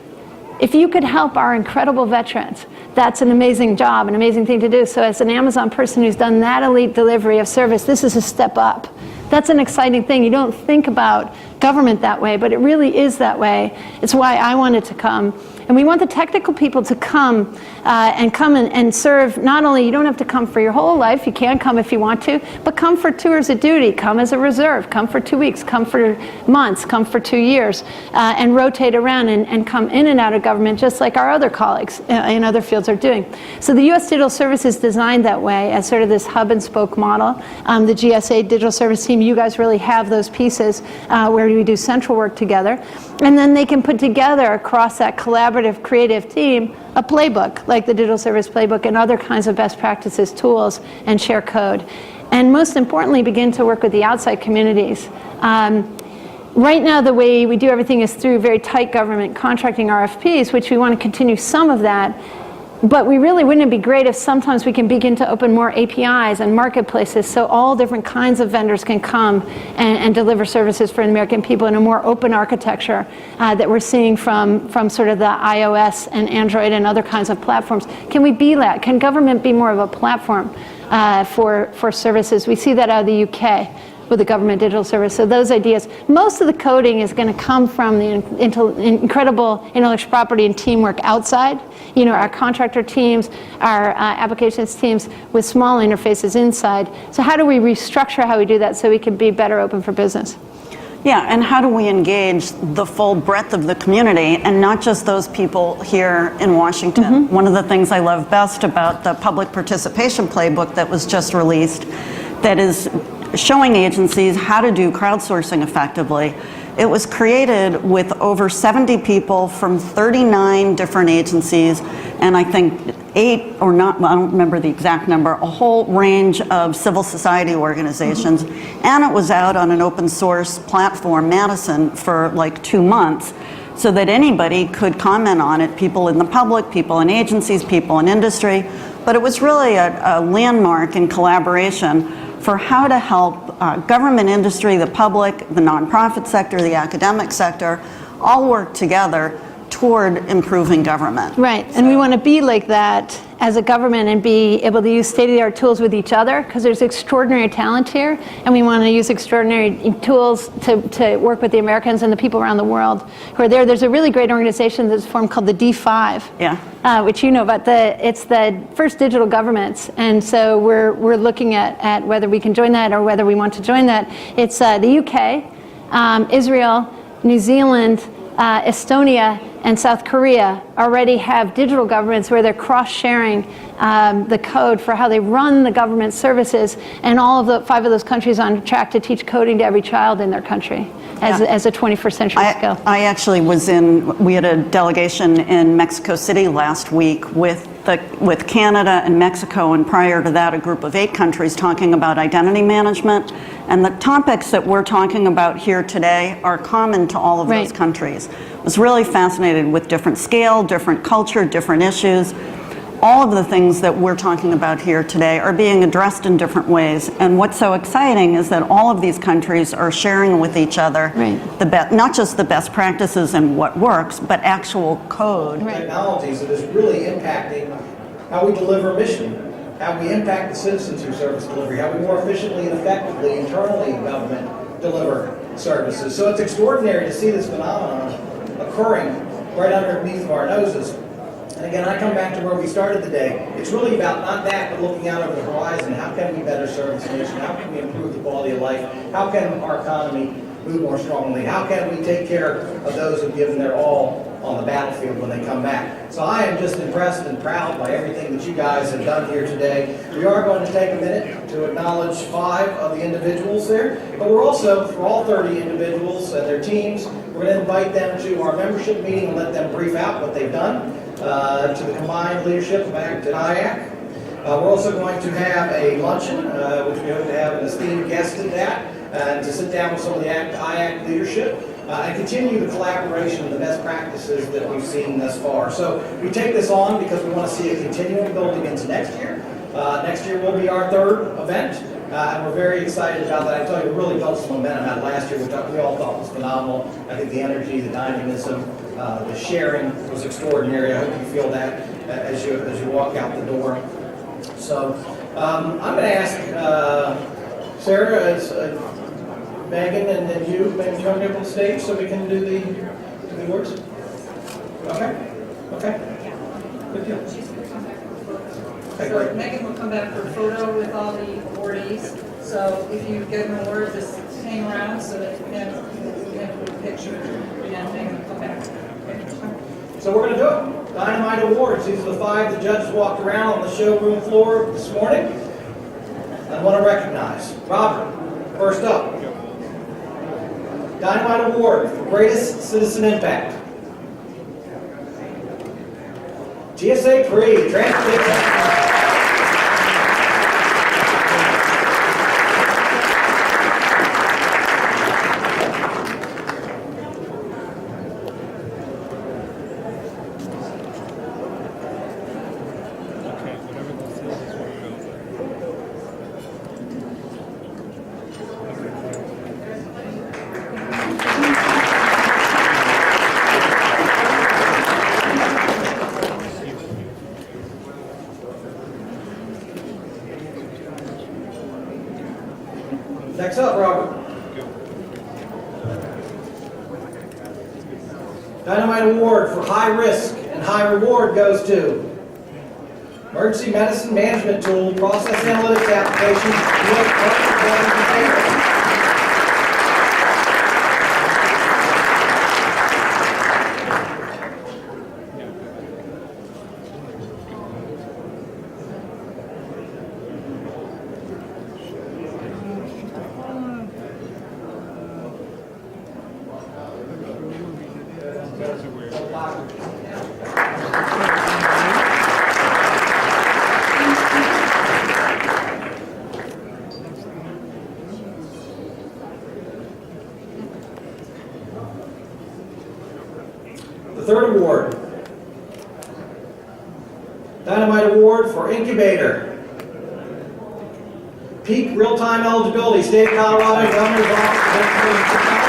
If you could help our incredible veterans, that's an amazing job, an amazing thing to do. So as an Amazon person who's done that elite delivery of service, this is a step up. That's an exciting thing. You don't think about government that way, but it really is that way. It's why I wanted to come. And we want the technical people to come and serve. Not only, you don't have to come for your whole life, you can come if you want to, but come for tours of duty, come as a reserve, come for 2 weeks, come for months, come for 2 years, and rotate around and come in and out of government just like our other colleagues in other fields are doing. So the U.S. Digital Service is designed that way as sort of this hub and spoke model. The GSA Digital Service team, you guys really have those pieces where we do central work together. And then they can put together across that collaborative, creative team a playbook, like the Digital Service Playbook and other kinds of best practices, tools, and share code. And most importantly, begin to work with the outside communities. Right now, the way we do everything is through very tight government contracting RFPs, which we want to continue some of that. But we really wouldn't it be great if sometimes we can begin to open more APIs and marketplaces so all different kinds of vendors can come and deliver services for the American people in a more open architecture that we're seeing from sort of the iOS and Android and other kinds of platforms. Can we be that? Can government be more of a platform for services? We see that out of the UK with the government digital service. So those ideas, most of the coding is going to come from the incredible intellectual property and teamwork outside. You know, our contractor teams, our applications teams with small interfaces inside. So how do we restructure how we do that so we can be better open for business? Yeah, and how do we engage the full breadth of the community and not just those people here in Washington? Mm-hmm. One of the things I love best about the public participation playbook that was just released that is showing agencies how to do crowdsourcing effectively. It was created with over 70 people from 39 different agencies, and I think 8 or not, I don't remember the exact number, a whole range of civil society organizations. Mm-hmm. And it was out on an open source platform, Madison, for like 2 months, so that anybody could comment on it, people in the public, people in agencies, people in industry. But it was really a landmark in collaboration for how to help government, industry, the public, the nonprofit sector, the academic sector, all work together toward improving government. Right, and we want to be like that as a government and be able to use state-of-the-art tools with each other, because there's extraordinary talent here, and we want to use extraordinary tools to work with the Americans and the people around the world who are there. There's a really great organization that's formed called the D5, which you know about. It's the first digital governments, and so we're looking at whether we can join that or whether we want to join that. It's the UK, Israel, New Zealand, Estonia, and South Korea already have digital governments where they're cross-sharing the code for how they run the government services, and all of the 5 of those countries are on track to teach coding to every child in their country as a 21st century skill. I actually we had a delegation in Mexico City last week with with Canada and Mexico, and prior to that, a group of 8 countries talking about identity management. And the topics that we're talking about here today are common to all of those countries. I was really fascinated with different scale, different culture, different issues. All of the things that we're talking about here today are being addressed in different ways. And what's so exciting is that all of these countries are sharing with each other not just the best practices and what works, but actual code. Technologies that is really impacting how we deliver mission, how we impact the citizens through service delivery, how we more efficiently and effectively internally in government deliver services. So it's extraordinary to see this phenomenon occurring right underneath our noses. And again, I come back to where we started the day. It's really about not that, but looking out over the horizon. How can we better serve this nation? How can we improve the quality of life? How can our economy move more strongly? How can we take care of those who've given their all on the battlefield when they come back? So I am just impressed and proud by everything that you guys have done here today. We are going to take a minute to acknowledge 5 of the individuals there, but we're also, for all 30 individuals and their teams, we're going to invite them to our membership meeting and let them brief out what they've done to the combined leadership of ACT and IAC. We're also going to have a luncheon, which we hope to have an esteemed guest at that, to sit down with some of the ACT IAC leadership and continue the collaboration and the best practices that we've seen thus far. So we take this on because we want to see it continuing building into next year. Next year will be our 3rd event, and we're very excited about that. I tell you, we really built some momentum out last year, which we all thought was phenomenal. I think the energy, the dynamism, the sharing was extraordinary. I hope you feel that as you walk out the door. So I'm going to ask Sarah, as Megan, and then you maybe come up on stage so we can do the awards. Okay. Okay. Good deal. Okay, great. Megan will come back for a photo with all the awardees. So if you get an award, just hang around so that you can have a picture and Megan will come back. So we're going to do it. Dynamite Awards. These are the 5 the judges walked around on the showroom floor this morning. I want to recognize Robert, first up. Dynamite Award for Greatest Citizen Impact. GSA Pre, Transportation. Next up, Robert. Dynamite Award for High Risk and High Reward goes to Emergency Medicine Management Tool, Process Analytics Application, U.S. Department of Veterans Affairs. The 3rd award, Dynamite Award for Incubator, Peak Real-Time Eligibility, State of Colorado Governor's Office of Education Technology.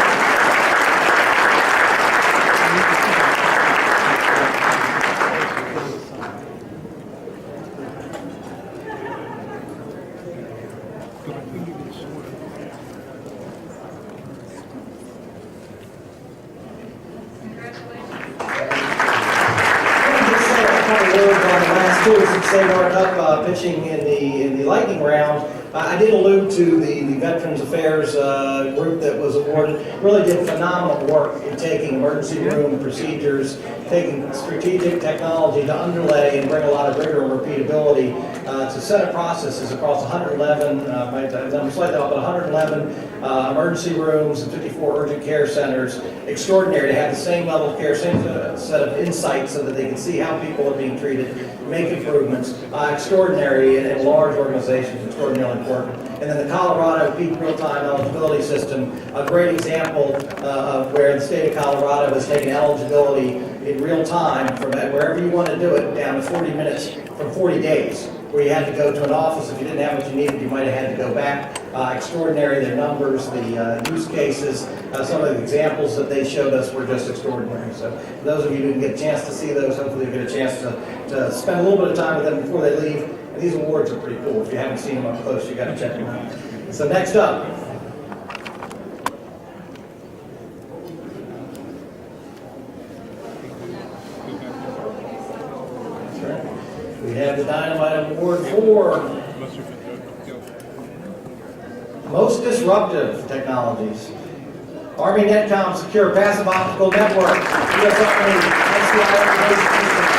Since they weren't up pitching in the lightning round, I did allude to the Veterans Affairs group that was awarded. Really did phenomenal work in taking emergency room procedures, taking strategic technology to underlay and bring a lot of rigor and repeatability to set of processes across 111, I'm slightly off, but 111 emergency rooms and 54 urgent care centers. Extraordinary to have the same level of care, same set of insights so that they can see how people are being treated, make improvements. Extraordinary in large organizations, extraordinarily important. And then the Colorado Peak Real-Time Eligibility System, a great example of where the state of Colorado has taken eligibility in real time from wherever you want to do it down to 40 minutes from 40 days, where you had to go to an office. If you didn't have what you needed, you might have had to go back. Extraordinary, their numbers, the use cases, some of the examples that they showed us were just extraordinary. So for those of you who didn't get a chance to see those, hopefully you get a chance to spend a little bit of time with them before they leave. And these awards are pretty cool. If you haven't seen them up close, you got to check them out. So next up. We have the Dynamite Award for Most Disruptive Technologies. Army Netcom Secure Passive Optical Network. U.S. Army NCI.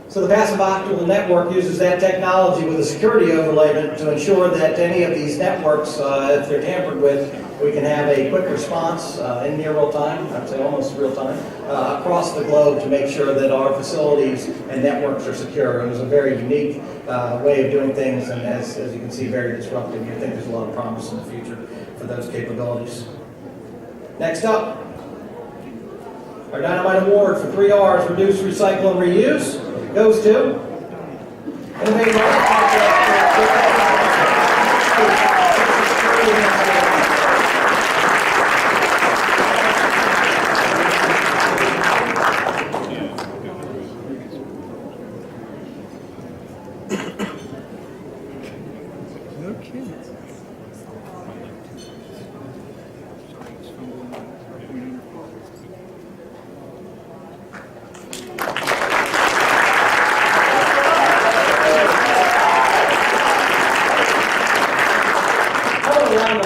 So the Passive Optical Network uses that technology with a security overlay to ensure that any of these networks, if they're tampered with, we can have a quick response in near real time, I'd say almost real time, across the globe to make sure that our facilities and networks are secure. It was a very unique way of doing things, and as you can see, very disruptive. I think there's a lot of promise in the future for those capabilities. Next up, our Dynamite Award for 3 R's, Reduce, Recycle, and Reuse, goes to Innovative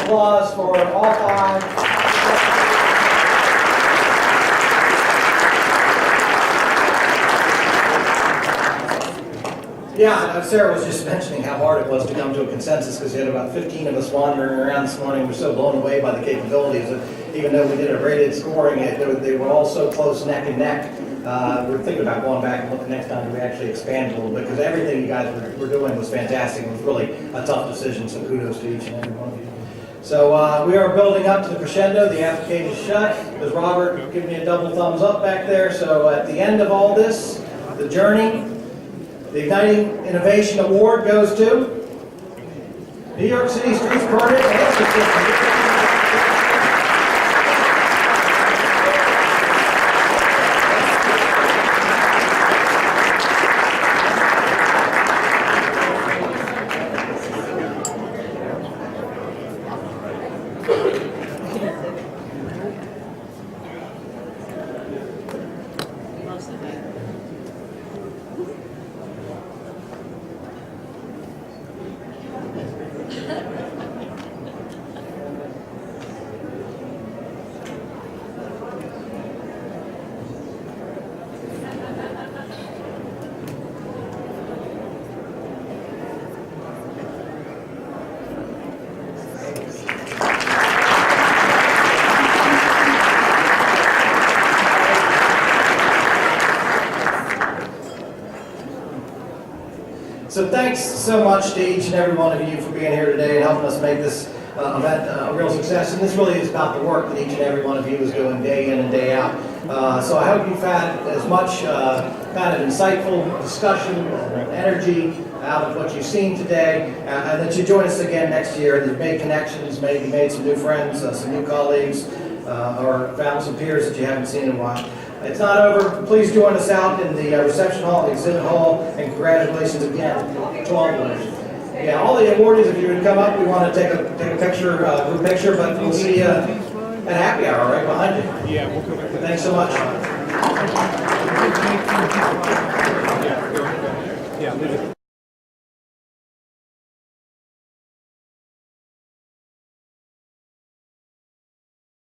applause for all 5. Yeah, Sarah was just mentioning how hard it was to come to a consensus because you had about 15 of us wandering around this morning. We're so blown away by the capabilities that even though we did a rated scoring, they were all so close neck and neck. We're thinking about going back and looking next time we actually expand a little bit because everything you guys were doing was fantastic. It was really a tough decision, so kudos to each and every one of you. So we are building up to the crescendo. The application is shut. There's Robert giving me a double thumbs up back there. So at the end of all this, the journey, the Igniting Innovation Award goes to New York City Streets Coordinator Management System. So thanks so much to each and every one of you for being here today and helping us make this event a real success. And this really is about the work that each and every one of you is doing day in and day out. So I hope you've had as much kind of insightful discussion and energy out of what you've seen today, and that you join us again next year. You've made connections, maybe made some new friends, some new colleagues, or found some peers that you haven't seen in a while. it's not over. Please join us out in the reception hall, exhibit hall, and congratulations again to all the winners. Yeah, all the awardees, if you would come up, we want to take a picture, group picture, but we'll see you at happy hour right behind you. Yeah, we'll come back. Thanks so much. Yeah.